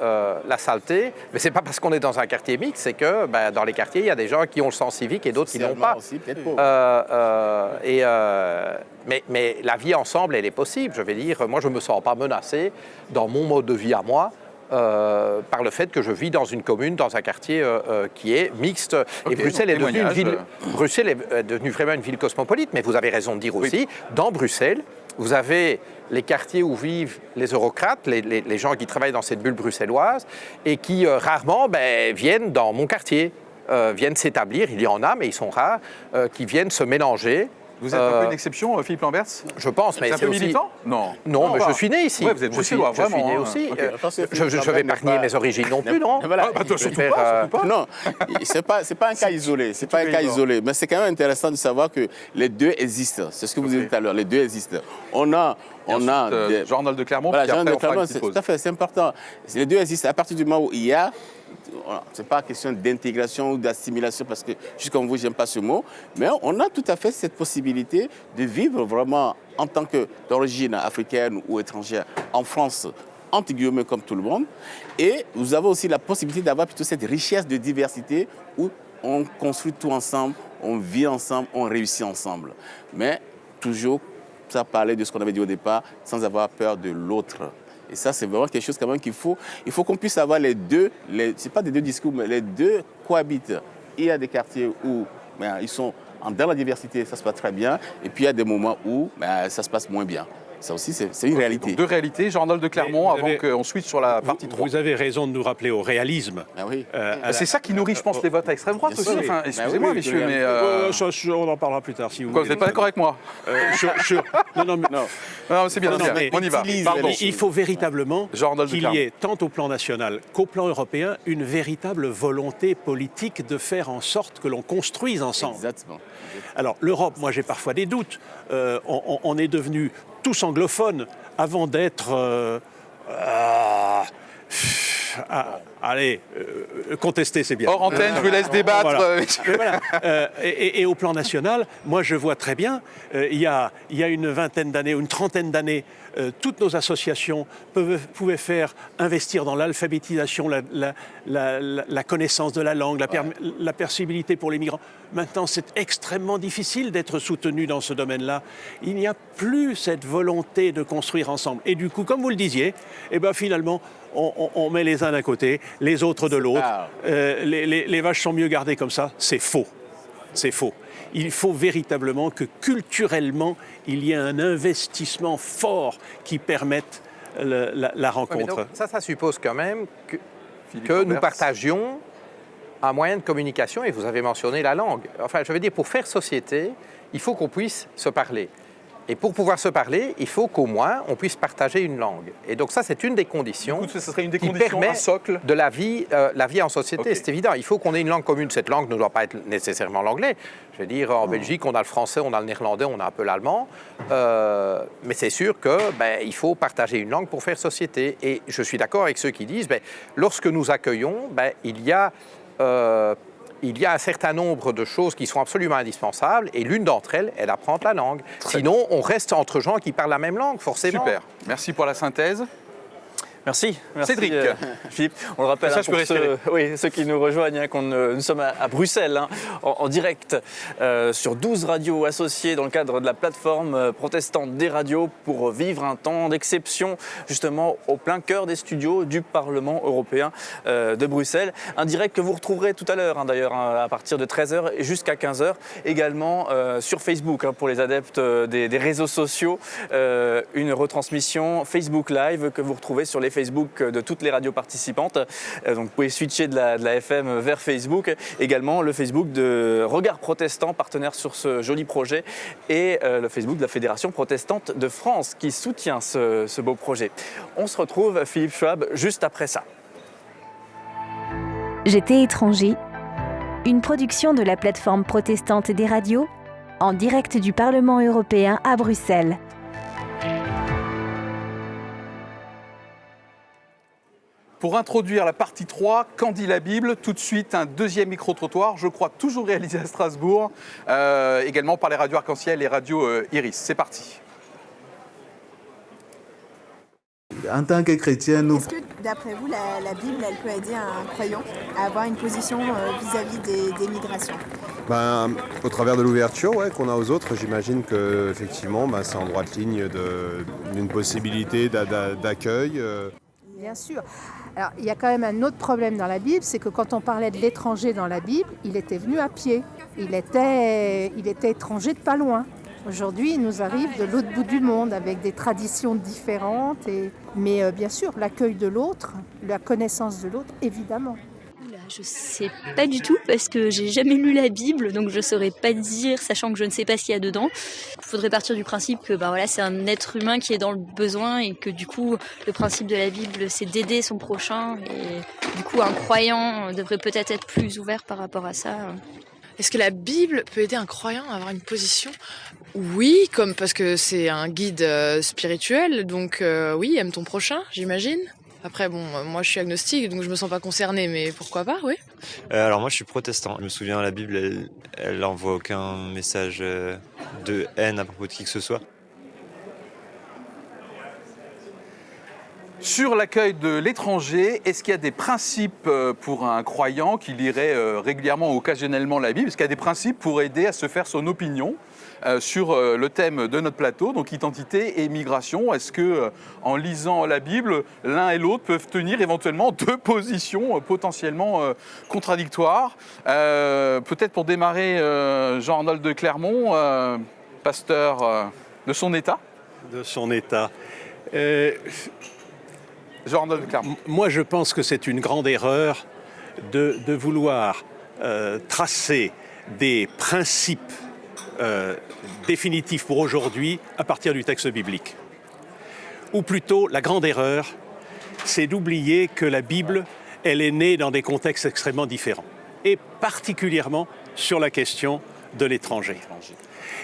la saleté, mais ce n'est pas parce qu'on est dans un quartier mixte, c'est que dans les quartiers, il y a des gens qui ont le sens civique et d'autres qui n'ont pas. Aussi, mais la vie ensemble, elle est possible. Je veux dire, moi, je ne me sens pas menacé dans mon mode de vie à moi. Par le fait que je vis dans une commune, dans un quartier qui est mixte. Et Bruxelles est devenue vraiment une ville cosmopolite, mais vous avez raison de dire aussi, dans Bruxelles, vous avez les quartiers où vivent les eurocrates, les gens qui travaillent dans cette bulle bruxelloise, et qui rarement viennent dans mon quartier, viennent s'établir, il y en a, mais ils sont rares, qui viennent se mélanger. Vous êtes un peu une exception, Philippe Lamberts? Je pense, mais c'est un peu militant? Non, mais je suis né ici. Ouais, vous êtes bruxellois, vraiment. Je suis né aussi. Je vais pas nier mes origines non plus, non? Surtout pas. Non, c'est pas un cas isolé. C'est pas un cas isolé. Mais c'est quand même intéressant de savoir que les deux existent. C'est ce que vous disiez tout à l'heure. Les deux existent. On a Jean-Claude Clermont. C'est tout à fait, c'est important. Les deux existent. À partir du moment où il y a, ce n'est pas question d'intégration ou d'assimilation, parce que, juste comme vous, je n'aime pas ce mot, mais on a tout à fait cette possibilité de vivre vraiment en tant que d'origine africaine ou étrangère en France, entre guillemets, comme tout le monde. Et vous avez aussi la possibilité d'avoir plutôt cette richesse de diversité où on construit tout ensemble, on vit ensemble, on réussit ensemble. Mais toujours à parler de ce qu'on avait dit au départ sans avoir peur de l'autre. Et ça, c'est vraiment quelque chose quand même qu'il faut qu'on puisse avoir les deux, c'est pas des deux discours, mais les deux cohabitent. Il y a des quartiers où ils sont dans la diversité, ça se passe très bien, et puis il y a des moments où ça se passe moins bien. Ça aussi, c'est une réalité. Donc, deux réalités. Jean-Arnold de Clermont, avant qu'on switch sur la partie 3. Vous avez raison de nous rappeler au réalisme. Ah oui. C'est ça qui nourrit, je pense, les votes à extrême droite aussi. Enfin, excusez-moi, messieurs, mais... on en parlera plus tard, si vous voulez. Vous n'êtes pas d'accord avec moi? Non, c'est bien, on y va. Pardon. Il faut véritablement qu'il y ait, tant au plan national qu'au plan européen, une véritable volonté politique de faire en sorte que l'on construise ensemble. Exactement. Alors, l'Europe, moi j'ai parfois des doutes. On est devenus tous anglophones avant d'être... contester, c'est bien. Hors antenne, je vous laisse débattre. Voilà. Voilà. Et au plan national, moi je vois très bien, il y a une vingtaine d'années ou une trentaine d'années, toutes nos associations pouvaient faire investir dans l'alphabétisation, la connaissance de la langue, la perceptibilité pour les migrants. Maintenant, c'est extrêmement difficile d'être soutenu dans ce domaine-là. Il n'y a plus cette volonté de construire ensemble. Et du coup, comme vous le disiez, finalement, on met les uns d'un côté, les autres de l'autre. Les vaches sont mieux gardées comme ça. C'est faux. C'est faux. Il faut véritablement que culturellement, il y ait un investissement fort qui permette la rencontre. Donc, ça suppose quand même que nous partagions un moyen de communication, et vous avez mentionné la langue. Enfin, je veux dire, pour faire société, il faut qu'on puisse se parler. Et pour pouvoir se parler, il faut qu'au moins on puisse partager une langue. Et donc ça, c'est une des conditions ce serait une des qui conditions, permet un socle de la vie en société. Okay. C'est évident. Il faut qu'on ait une langue commune. Cette langue ne doit pas être nécessairement l'anglais. Je veux dire, en Belgique, on a le français, on a le néerlandais, on a un peu l'allemand. Mais c'est sûr qu'il faut partager une langue pour faire société. Et je suis d'accord avec ceux qui disent, lorsque nous accueillons, il y a un certain nombre de choses qui sont absolument indispensables, et l'une d'entre elles est d'apprendre la langue. Sinon, on reste entre gens qui parlent la même langue, forcément. Super. Merci pour la synthèse. Merci. Cédric. Philippe, on le rappelle pour ceux qui nous rejoignent, nous sommes à Bruxelles, en direct sur 12 radios associées dans le cadre de la plateforme protestante des radios pour vivre un temps d'exception justement au plein cœur des studios du Parlement européen de Bruxelles. Un direct que vous retrouverez tout à l'heure d'ailleurs à partir de 13h et jusqu'à 15h. Également sur Facebook pour les adeptes des réseaux sociaux, une retransmission Facebook Live que vous retrouvez sur les Facebook de toutes les radios participantes. Donc vous pouvez switcher de la FM vers Facebook. Également le Facebook de Regard Protestant, partenaire sur ce joli projet, et le Facebook de la Fédération protestante de France qui soutient ce beau projet. On se retrouve, Philippe Schwab, juste après ça. J'étais étranger, une production de la plateforme protestante des radios, en direct du Parlement européen à Bruxelles. Pour introduire la partie 3, qu'en dit la Bible? Tout de suite, un deuxième micro-trottoir, je crois toujours réalisé à Strasbourg, également par les radios Arc-en-Ciel et radios Iris. C'est parti. En tant que chrétien, nous... Est-ce que, d'après vous, la Bible, elle peut aider un croyant à avoir une position vis-à-vis des migrations? Au travers de l'ouverture qu'on a aux autres, j'imagine qu'effectivement, c'est en droite ligne d'une possibilité d'accueil. Bien sûr. Alors, il y a quand même un autre problème dans la Bible, c'est que quand on parlait de l'étranger dans la Bible, il était venu à pied. Il était étranger de pas loin. Aujourd'hui, il nous arrive de l'autre bout du monde avec des traditions différentes. Mais bien sûr, l'accueil de l'autre, la connaissance de l'autre, évidemment. Je sais pas du tout parce que j'ai jamais lu la Bible, donc je saurais pas dire, sachant que je ne sais pas ce qu'il y a dedans. Il faudrait partir du principe que c'est un être humain qui est dans le besoin et que du coup le principe de la Bible c'est d'aider son prochain, et du coup un croyant devrait peut-être être plus ouvert par rapport à ça. Est-ce que la Bible peut aider un croyant à avoir une position? Oui, parce que c'est un guide spirituel, donc oui, aime ton prochain, j'imagine. Après, moi je suis agnostique, donc je me sens pas concernée, mais pourquoi pas, oui. Alors moi je suis protestant. Je me souviens, la Bible, elle n'envoie aucun message de haine à propos de qui que ce soit. Sur l'accueil de l'étranger, est-ce qu'il y a des principes pour un croyant qui lirait régulièrement ou occasionnellement la Bible? Est-ce qu'il y a des principes pour aider à se faire son opinion sur le thème de notre plateau, donc identité et migration? Est-ce que, en lisant la Bible, l'un et l'autre peuvent tenir éventuellement deux positions potentiellement contradictoires? Peut-être pour démarrer, Jean-Arnold de Clermont, pasteur de son État. De son État. Jean-Arnold de Clermont. Moi, je pense que c'est une grande erreur de vouloir tracer des principes définitifs pour aujourd'hui à partir du texte biblique. Ou plutôt, la grande erreur, c'est d'oublier que la Bible, elle est née dans des contextes extrêmement différents. Et particulièrement sur la question de l'étranger.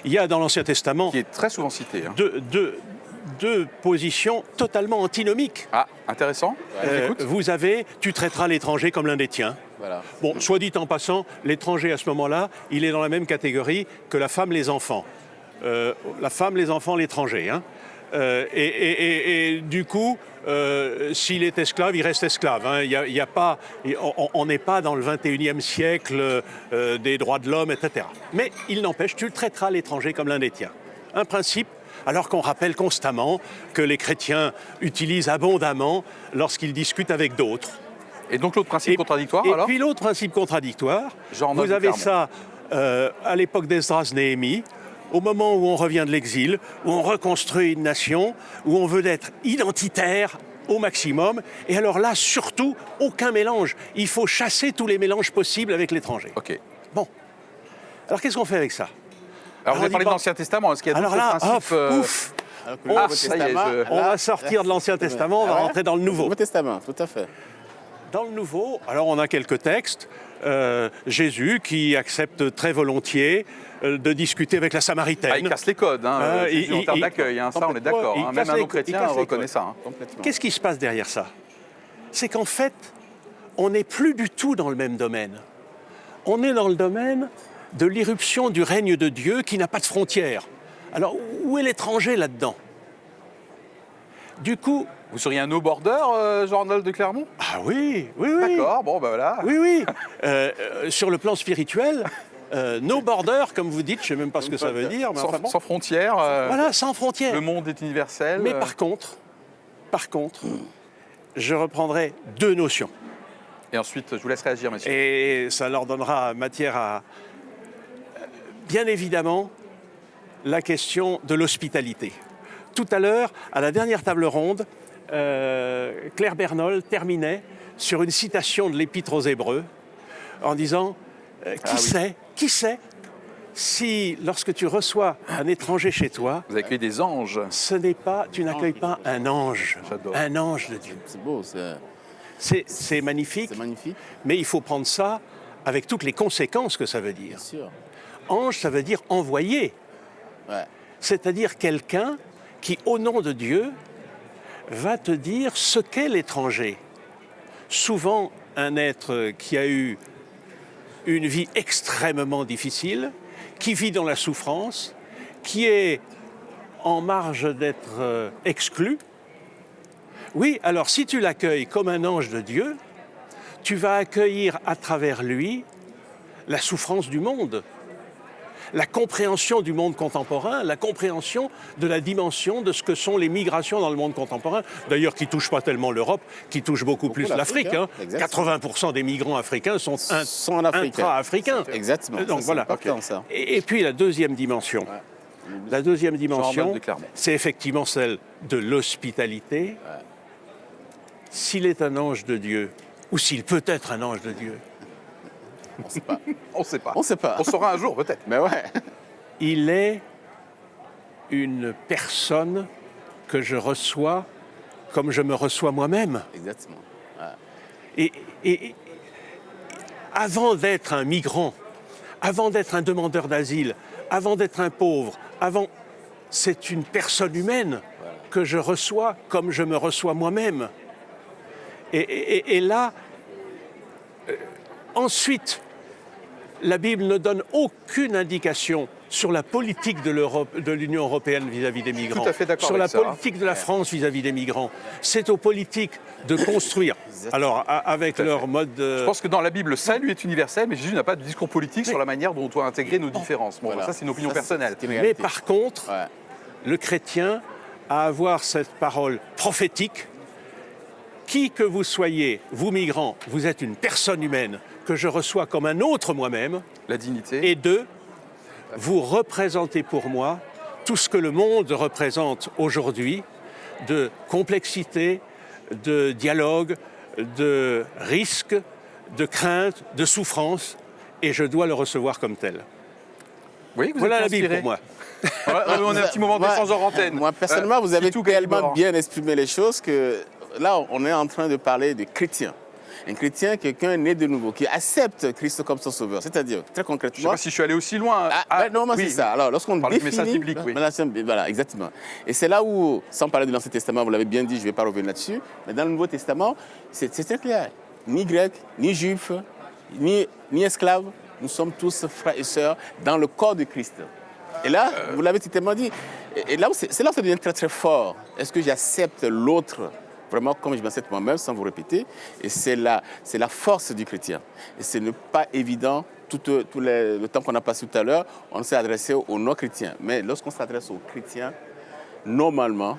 Il y a dans l'Ancien Testament... Qui est très souvent cité. Deux positions totalement antinomiques. Ah, intéressant. Vous avez, tu traiteras l'étranger comme l'un des tiens. Voilà. Bon, soit dit en passant, l'étranger à ce moment-là, il est dans la même catégorie que la femme, les enfants. La femme, les enfants, l'étranger. Hein. Et du coup, s'il est esclave, il reste esclave. Hein. Y a pas, on n'est pas dans le 21e siècle des droits de l'homme, etc. Mais il n'empêche, tu le traiteras l'étranger comme l'un des tiens. Un principe, alors qu'on rappelle constamment que les chrétiens utilisent abondamment lorsqu'ils discutent avec d'autres. Et donc l'autre principe contradictoire, alors ? Et puis l'autre principe contradictoire, vous avez ça à l'époque d'Esdras-Néhémie, au moment où on revient de l'exil, où on reconstruit une nation, où on veut être identitaire au maximum. Et alors là, surtout, aucun mélange. Il faut chasser tous les mélanges possibles avec l'étranger. OK. Bon. Alors qu'est-ce qu'on fait avec ça ? Alors vous avez parlé de l'Ancien Testament, est-ce qu'il y a d'autres principes ouf. On va sortir de l'Ancien Testament, on va rentrer dans le Nouveau. Nouveau Testament, tout à fait. Dans le Nouveau, alors on a quelques textes. Jésus qui accepte très volontiers de discuter avec la Samaritaine. Ah, il casse les codes, en termes d'accueil, ça on est d'accord. Même un non-chrétien reconnaît ça. Qu'est-ce qui se passe derrière ça? C'est qu'en fait, on n'est plus du tout dans le même domaine. On est dans le domaine de l'irruption du règne de Dieu qui n'a pas de frontières. Alors, où est l'étranger là-dedans? Du coup... Vous seriez un no-border, Jean-Arnold de Clermont? Ah oui. D'accord, bon ben voilà. Oui. Sur le plan spirituel, no border, comme vous dites, je ne sais même pas ce que ça veut dire. Mais sans frontières. Voilà, sans frontières. Le monde est universel. Mais par contre, je reprendrai deux notions. Et ensuite, je vous laisse réagir, monsieur. Et ça leur donnera matière à... Bien évidemment, la question de l'hospitalité. Tout à l'heure, à la dernière table ronde, Claire Bernol terminait sur une citation de l'Épître aux Hébreux en disant qui sait si lorsque tu reçois un étranger chez toi, vous accueillez des anges. Tu n'accueilles pas un ange, un ange de Dieu. C'est beau, c'est magnifique. C'est magnifique. Mais il faut prendre ça avec toutes les conséquences que ça veut dire. Bien sûr. Ange, ça veut dire envoyé. Ouais. C'est-à-dire quelqu'un qui, au nom de Dieu, va te dire ce qu'est l'étranger. Souvent, un être qui a eu une vie extrêmement difficile, qui vit dans la souffrance, qui est en marge d'être exclu. Oui, alors si tu l'accueilles comme un ange de Dieu, tu vas accueillir à travers lui la souffrance du monde, la compréhension du monde contemporain, la compréhension de la dimension de ce que sont les migrations dans le monde contemporain, d'ailleurs qui ne touchent pas tellement l'Europe, qui touchent beaucoup plus l'Afrique. 80% des migrants africains sont intra-africains. Exactement. Donc voilà. Ça. Et puis la deuxième dimension. La deuxième dimension, c'est effectivement celle de l'hospitalité. Ouais. S'il est un ange de Dieu, ou s'il peut être un ange de Dieu, on ne sait pas. On sait pas. On saura un jour, peut-être. Mais ouais. Il est une personne que je reçois comme je me reçois moi-même. Exactement. Ouais. Et avant d'être un migrant, avant d'être un demandeur d'asile, avant d'être un pauvre, c'est une personne humaine que je reçois comme je me reçois moi-même. Et là, ensuite, la Bible ne donne aucune indication sur la politique de l'Union européenne vis-à-vis des migrants, tout à fait d'accord sur la avec ça, politique de la France vis-à-vis des migrants. C'est aux politiques de construire. Alors, avec leur mode... Je pense que dans la Bible, le salut est universel, mais Jésus n'a pas de discours politique sur la manière dont on doit intégrer nos différences. Bon, voilà. Ça, c'est une opinion personnelle. Mais par contre, le chrétien a à avoir cette parole prophétique. Qui que vous soyez, vous migrants, vous êtes une personne humaine que je reçois comme un autre moi-même. La dignité. Et deux, vous représentez pour moi tout ce que le monde représente aujourd'hui, de complexité, de dialogue, de risque, de crainte, de souffrance, et je dois le recevoir comme tel. Oui, vous voilà êtes la Bible pour moi. On a un petit moment d'échange hors antenne. Moi, personnellement, vous avez tellement bien exprimé les choses que là, on est en train de parler de chrétiens. Un chrétien, quelqu'un né de nouveau, qui accepte Christ comme son sauveur. C'est-à-dire, très concrètement... Je ne sais pas si je suis allé aussi loin. Non, mais oui, c'est ça. Alors, lorsqu'on définit... message biblique, oui. Voilà, exactement. Et c'est là où, sans parler de l'Ancien Testament, vous l'avez bien dit, je ne vais pas revenir là-dessus, mais dans le Nouveau Testament, c'est très clair. Ni grec, ni juif, ni esclave, nous sommes tous frères et sœurs dans le corps de Christ. Et là, vous l'avez tellement dit, et là, c'est là où ça devient très très fort. Est-ce que j'accepte l'autre vraiment comme je m'accepte moi-même, sans vous répéter? Et c'est la force du chrétien. Et ce n'est pas évident, tout le temps qu'on a passé tout à l'heure, on s'est adressé aux non-chrétiens. Mais lorsqu'on s'adresse aux chrétiens, normalement,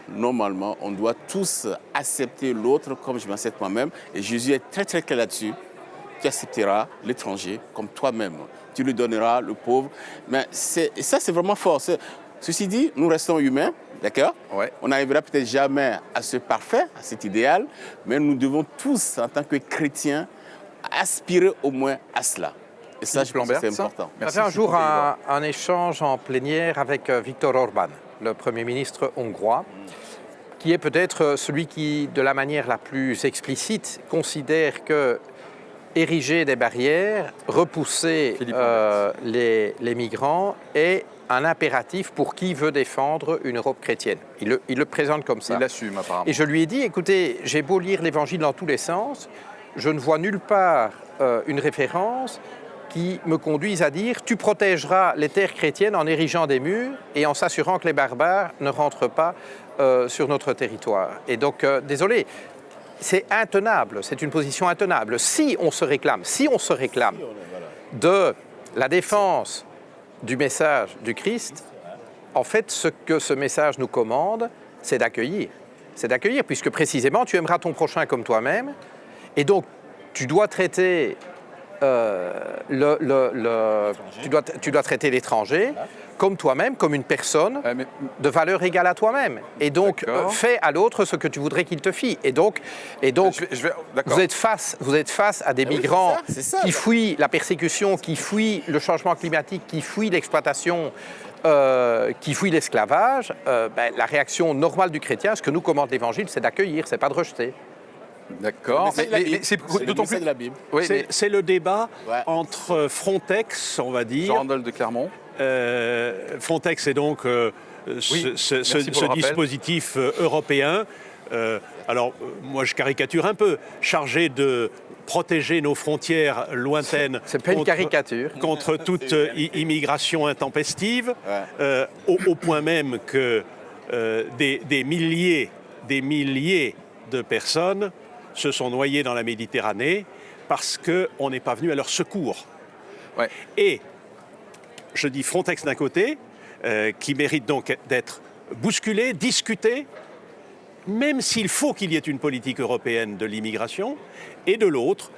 on doit tous accepter l'autre comme je m'accepte moi-même. Et Jésus est très très clair là-dessus. Tu accepteras l'étranger comme toi-même. Tu lui donneras le pauvre. Mais ça, c'est vraiment fort. Ceci dit, nous restons humains, d'accord? On n'arrivera peut-être jamais à ce parfait, à cet idéal, mais nous devons tous, en tant que chrétiens, aspirer au moins à cela. Et ça, je pense que c'est important. J'avais un jour un échange en plénière avec Viktor Orban, le Premier ministre hongrois, qui est peut-être celui qui, de la manière la plus explicite, considère que ériger des barrières, repousser les migrants est un impératif pour qui veut défendre une Europe chrétienne. Il le présente comme ça. Il l'assume apparemment. Et je lui ai dit, écoutez, j'ai beau lire l'Évangile dans tous les sens, je ne vois nulle part une référence qui me conduise à dire « tu protégeras les terres chrétiennes en érigeant des murs et en s'assurant que les barbares ne rentrent pas sur notre territoire ». Et donc, désolé, c'est intenable, c'est une position intenable. Si on se réclame de la défense du message du Christ, en fait, ce que ce message nous commande, c'est d'accueillir. C'est d'accueillir, puisque précisément, tu aimeras ton prochain comme toi-même, et donc tu dois traiter tu dois traiter l'étranger comme toi-même, comme une personne de valeur égale à toi-même. Et donc, fais à l'autre ce que tu voudrais qu'il te fît. Et donc vous êtes face à des migrants qui fuient la persécution, qui fuient le changement climatique, qui fuient l'exploitation, qui fuient l'esclavage. La réaction normale du chrétien, ce que nous commande l'Évangile, c'est d'accueillir, c'est pas de rejeter. D'accord. C'est d'autant plus de la Bible. Oui, c'est le débat entre Frontex, on va dire. Jean-Randolph de Clermont. Frontex est donc ce dispositif européen. Alors, moi, je caricature un peu, chargé de protéger nos frontières lointaines contre toute immigration intempestive, au point même que des milliers de personnes se sont noyées dans la Méditerranée parce qu'on n'est pas venu à leur secours. Et je dis Frontex d'un côté, qui mérite donc d'être bousculé, discuté, même s'il faut qu'il y ait une politique européenne de l'immigration, et de l'autre,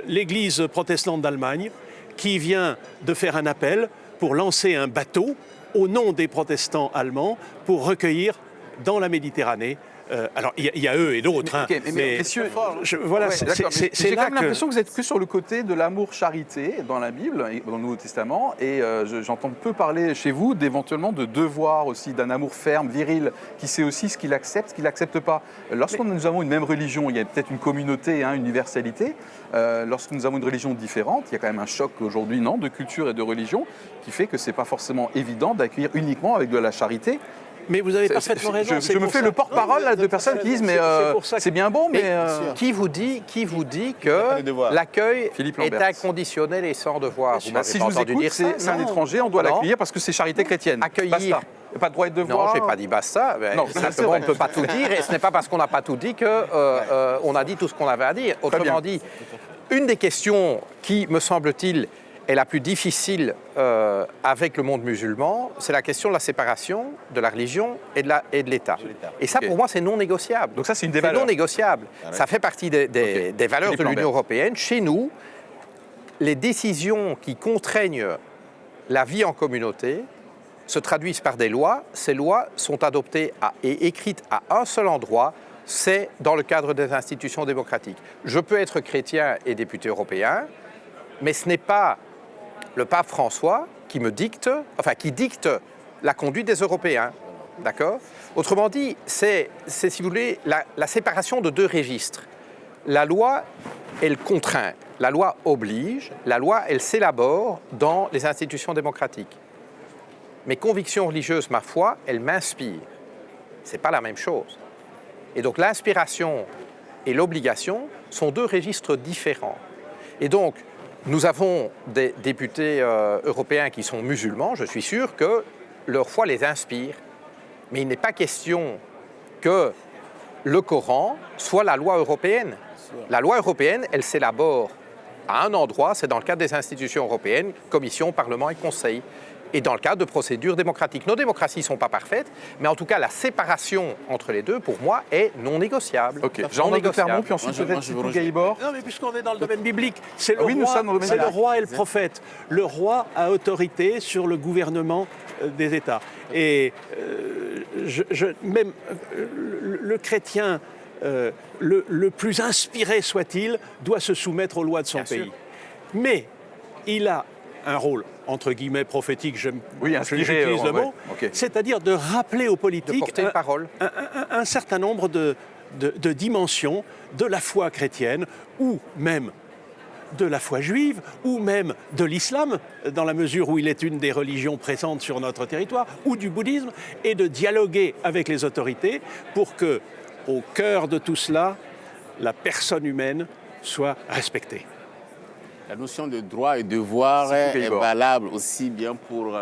l'Église protestante d'Allemagne, qui vient de faire un appel pour lancer un bateau au nom des protestants allemands pour recueillir dans la Méditerranée. Alors, il y a eux et d'autres. Mais messieurs, j'ai quand même l'impression que vous êtes que sur le côté de l'amour-charité dans la Bible, dans le Nouveau Testament, et j'entends peu parler chez vous d'éventuellement de devoir aussi, d'un amour ferme, viril, qui sait aussi ce qu'il accepte, ce qu'il n'accepte pas. Lorsque nous avons une même religion, il y a peut-être une communauté, une universalité. Lorsque nous avons une religion différente, il y a quand même un choc aujourd'hui, de culture et de religion, qui fait que ce n'est pas forcément évident d'accueillir uniquement avec de la charité. Mais vous avez parfaitement raison. Je me fais le porte-parole de personnes qui disent mais c'est bien bon, mais... Qui vous dit que l'accueil est inconditionnel et sans devoir? Si je vous écoute, c'est un étranger, on doit l'accueillir parce que c'est charité chrétienne. Accueillir. Basta. Il n'y a pas de droit et de devoir. Non, je n'ai pas dit basta. Non, simplement, on ne peut pas tout dire. Et ce n'est pas parce qu'on n'a pas tout dit qu'on a dit tout ce qu'on avait à dire. Autrement dit, une des questions qui, me semble-t-il, est la plus difficile avec le monde musulman, c'est la question de la séparation de la religion et de l'État. Et ça, pour moi, c'est non négociable. Donc ça, c'est une des valeurs. C'est non négociable. Ça fait partie des valeurs de l'Union européenne. Chez nous, les décisions qui contraignent la vie en communauté se traduisent par des lois. Ces lois sont adoptées et écrites à un seul endroit, c'est dans le cadre des institutions démocratiques. Je peux être chrétien et député européen, mais ce n'est pas le pape François qui dicte la conduite des Européens. D'accord ? Autrement dit, c'est, si vous voulez, la séparation de deux registres. La loi, elle contraint, la loi oblige, la loi, elle s'élabore dans les institutions démocratiques. Mes convictions religieuses, ma foi, elles m'inspirent. Ce n'est pas la même chose. Et donc l'inspiration et l'obligation sont deux registres différents. Et donc, nous avons des députés européens qui sont musulmans, je suis sûr que leur foi les inspire. Mais il n'est pas question que le Coran soit la loi européenne. La loi européenne, elle s'élabore à un endroit, c'est dans le cadre des institutions européennes, Commission, Parlement et Conseil. Et dans le cadre de procédures démocratiques. Nos démocraties ne sont pas parfaites, mais en tout cas, la séparation entre les deux, pour moi, est non négociable. Ok, Jean-Noël Clermont, puis ensuite peut-être Sylvie Gaillibord. Non, mais puisqu'on est dans le domaine biblique, c'est le roi et le prophète. Le roi a autorité sur le gouvernement des États. Et même le chrétien, le plus inspiré soit-il, doit se soumettre aux lois de son pays. Mais il a un rôle entre guillemets prophétique, j'utilise le mot, c'est-à-dire de rappeler aux politiques un certain nombre de dimensions de la foi chrétienne ou même de la foi juive ou même de l'islam, dans la mesure où il est une des religions présentes sur notre territoire, ou du bouddhisme, et de dialoguer avec les autorités pour que, au cœur de tout cela, la personne humaine soit respectée. La notion de droit et devoir est valable aussi bien pour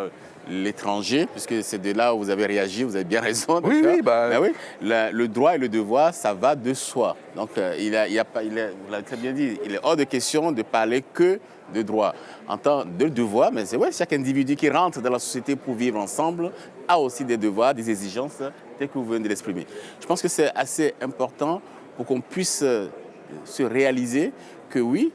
l'étranger, puisque c'est de là où vous avez réagi, vous avez bien raison. Oui. Le droit et le devoir, ça va de soi. Donc, vous l'avez très bien dit, il est hors de question de parler que de droit. En tant que devoir, mais c'est vrai, chaque individu qui rentre dans la société pour vivre ensemble a aussi des devoirs, des exigences, telles que vous venez de l'exprimer. Je pense que c'est assez important pour qu'on puisse se réaliser que oui,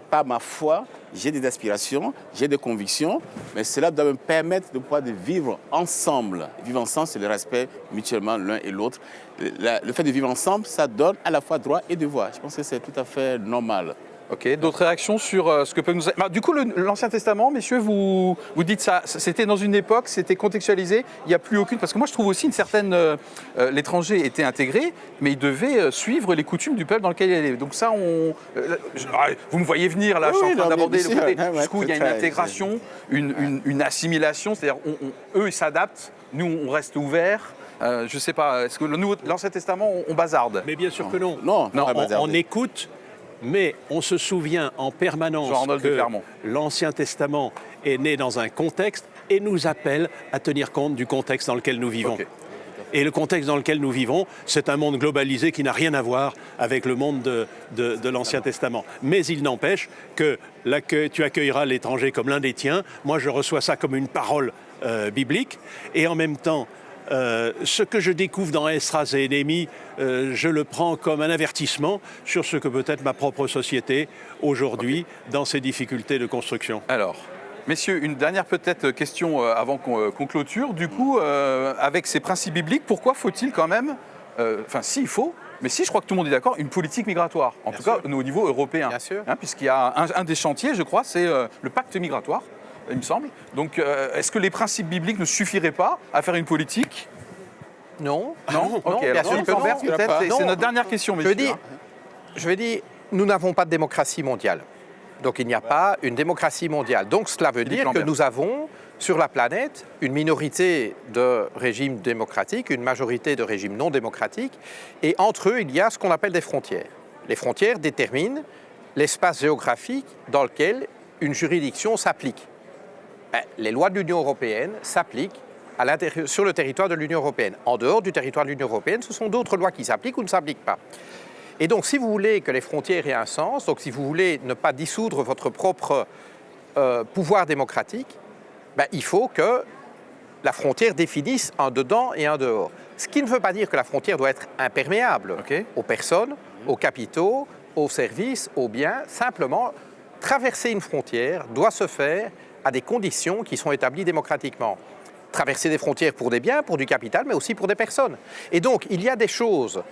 par ma foi, j'ai des aspirations, j'ai des convictions, mais cela doit me permettre de pouvoir vivre ensemble. Vivre ensemble, c'est le respect mutuellement l'un et l'autre. Le fait de vivre ensemble, ça donne à la fois droit et devoir. Je pense que c'est tout à fait normal. Ok, d'autres réactions sur ce que peut nous... Du coup, l'Ancien Testament, messieurs, vous dites ça, c'était dans une époque, c'était contextualisé, il n'y a plus aucune... Parce que moi, je trouve aussi une certaine... l'étranger était intégré, mais il devait suivre les coutumes du peuple dans lequel il est. Donc ça, vous me voyez venir, là, je suis en train d'aborder le côté jusqu'où il y a une intégration, une assimilation, c'est-à-dire eux, ils s'adaptent, nous, on reste ouverts. Je ne sais pas, est-ce que l'Ancien Testament, on bazarde? Mais bien sûr que non. Non, on écoute... Mais on se souvient en permanence que l'Ancien Testament est né dans un contexte et nous appelle à tenir compte du contexte dans lequel nous vivons. Okay. Et le contexte dans lequel nous vivons, c'est un monde globalisé qui n'a rien à voir avec le monde de l'Ancien Testament. Mais il n'empêche que tu accueilleras l'étranger comme l'un des tiens. Moi, je reçois ça comme une parole biblique. Et en même temps, ce que je découvre dans Esdras et Néhémie, je le prends comme un avertissement sur ce que peut être ma propre société aujourd'hui dans ses difficultés de construction. Alors, messieurs, une dernière peut-être question avant qu'on clôture. Du coup, avec ces principes bibliques, pourquoi faut-il quand même, s'il faut, mais si je crois que tout le monde est d'accord, une politique migratoire, en tout cas au niveau européen. Bien sûr. Puisqu'il y a un des chantiers, je crois, c'est le pacte migratoire. Il me semble. Donc, est-ce que les principes bibliques ne suffiraient pas à faire une politique? Non. Non. Ok. Bien sûr que non. C'est notre dernière question, messieurs. Je vais dire, nous n'avons pas de démocratie mondiale. Donc il n'y a pas une démocratie mondiale. Donc cela veut dire que nous avons sur la planète une minorité de régimes démocratiques, une majorité de régimes non démocratiques, et entre eux il y a ce qu'on appelle des frontières. Les frontières déterminent l'espace géographique dans lequel une juridiction s'applique. Les lois de l'Union européenne s'appliquent sur le territoire de l'Union européenne. En dehors du territoire de l'Union européenne, ce sont d'autres lois qui s'appliquent ou ne s'appliquent pas. Et donc, si vous voulez que les frontières aient un sens, donc si vous voulez ne pas dissoudre votre propre pouvoir démocratique, il faut que la frontière définisse un dedans et un dehors. Ce qui ne veut pas dire que la frontière doit être imperméable aux personnes, aux capitaux, aux services, aux biens. Simplement, traverser une frontière doit se faire à des conditions qui sont établies démocratiquement. Traverser des frontières pour des biens, pour du capital, mais aussi pour des personnes. Et donc, il y a des choses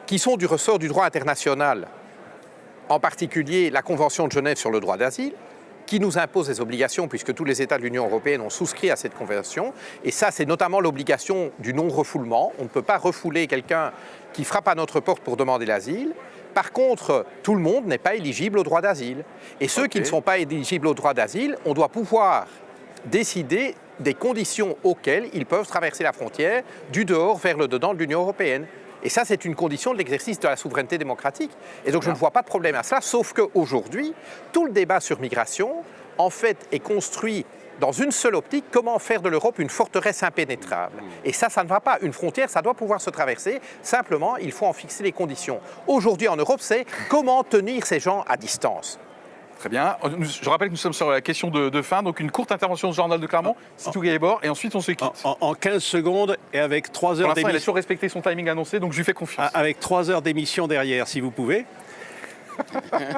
qui sont du ressort du droit international, en particulier la Convention de Genève sur le droit d'asile, qui nous impose des obligations, puisque tous les États de l'Union européenne ont souscrit à cette convention. Et ça, c'est notamment l'obligation du non-refoulement. On ne peut pas refouler quelqu'un qui frappe à notre porte pour demander l'asile. Par contre, tout le monde n'est pas éligible au droit d'asile. Et ceux qui ne sont pas éligibles au droit d'asile, on doit pouvoir décider des conditions auxquelles ils peuvent traverser la frontière du dehors vers le dedans de l'Union européenne. Et ça, c'est une condition de l'exercice de la souveraineté démocratique. Et donc, je ne vois pas de problème à cela, sauf qu'aujourd'hui, tout le débat sur migration, en fait, est construit dans une seule optique, comment faire de l'Europe une forteresse impénétrable. Et ça ne va pas. Une frontière, ça doit pouvoir se traverser. Simplement, il faut en fixer les conditions. Aujourd'hui, en Europe, c'est comment tenir ces gens à distance. Très bien. Je rappelle que nous sommes sur la question de fin, donc une courte intervention du journal de Clermont, Sitou Guébor, et ensuite on se quitte. En 15 secondes et avec 3 heures d'émission. Pour l'instant, il a toujours respecté son timing annoncé, donc je lui fais confiance. Avec 3 heures d'émission derrière, si vous pouvez.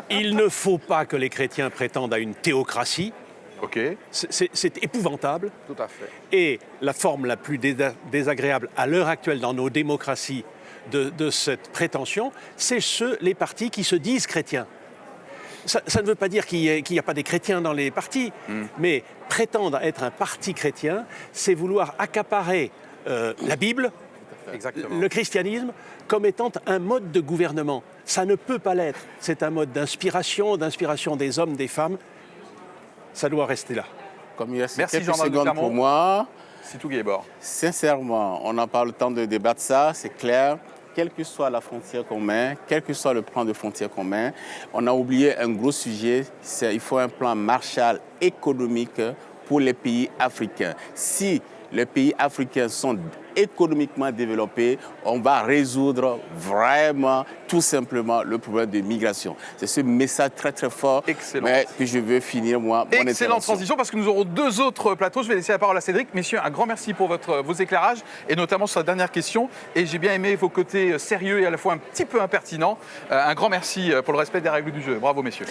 Il ne faut pas que les chrétiens prétendent à une théocratie. Ok. C'est épouvantable. Tout à fait. Et la forme la plus désagréable à l'heure actuelle dans nos démocraties de cette prétention, c'est les partis qui se disent chrétiens. Ça ne veut pas dire qu'il n'y a pas des chrétiens dans les partis, mais prétendre être un parti chrétien, c'est vouloir accaparer la Bible, le christianisme, comme étant un mode de gouvernement. Ça ne peut pas l'être. C'est un mode d'inspiration des hommes, des femmes. Ça doit rester là. Comme il reste Merci quelques Jean-Marc secondes pour moi, Sitou Guébor. Sincèrement, on n'a pas le temps de débattre ça, c'est clair. Quelle que soit la frontière qu'on met, quel que soit le plan de frontière qu'on met, on a oublié un gros sujet, il faut un plan Marshall économique pour les pays africains. Si les pays africains sont économiquement développés, on va résoudre vraiment, tout simplement, le problème de migration. C'est ce message très très fort mais que je veux finir, moi, mon intervention. Excellente transition, parce que nous aurons 2 autres plateaux. Je vais laisser la parole à Cédric. Messieurs, un grand merci pour vos éclairages, et notamment sur la dernière question. Et j'ai bien aimé vos côtés sérieux et à la fois un petit peu impertinents. Un grand merci pour le respect des règles du jeu. Bravo, messieurs.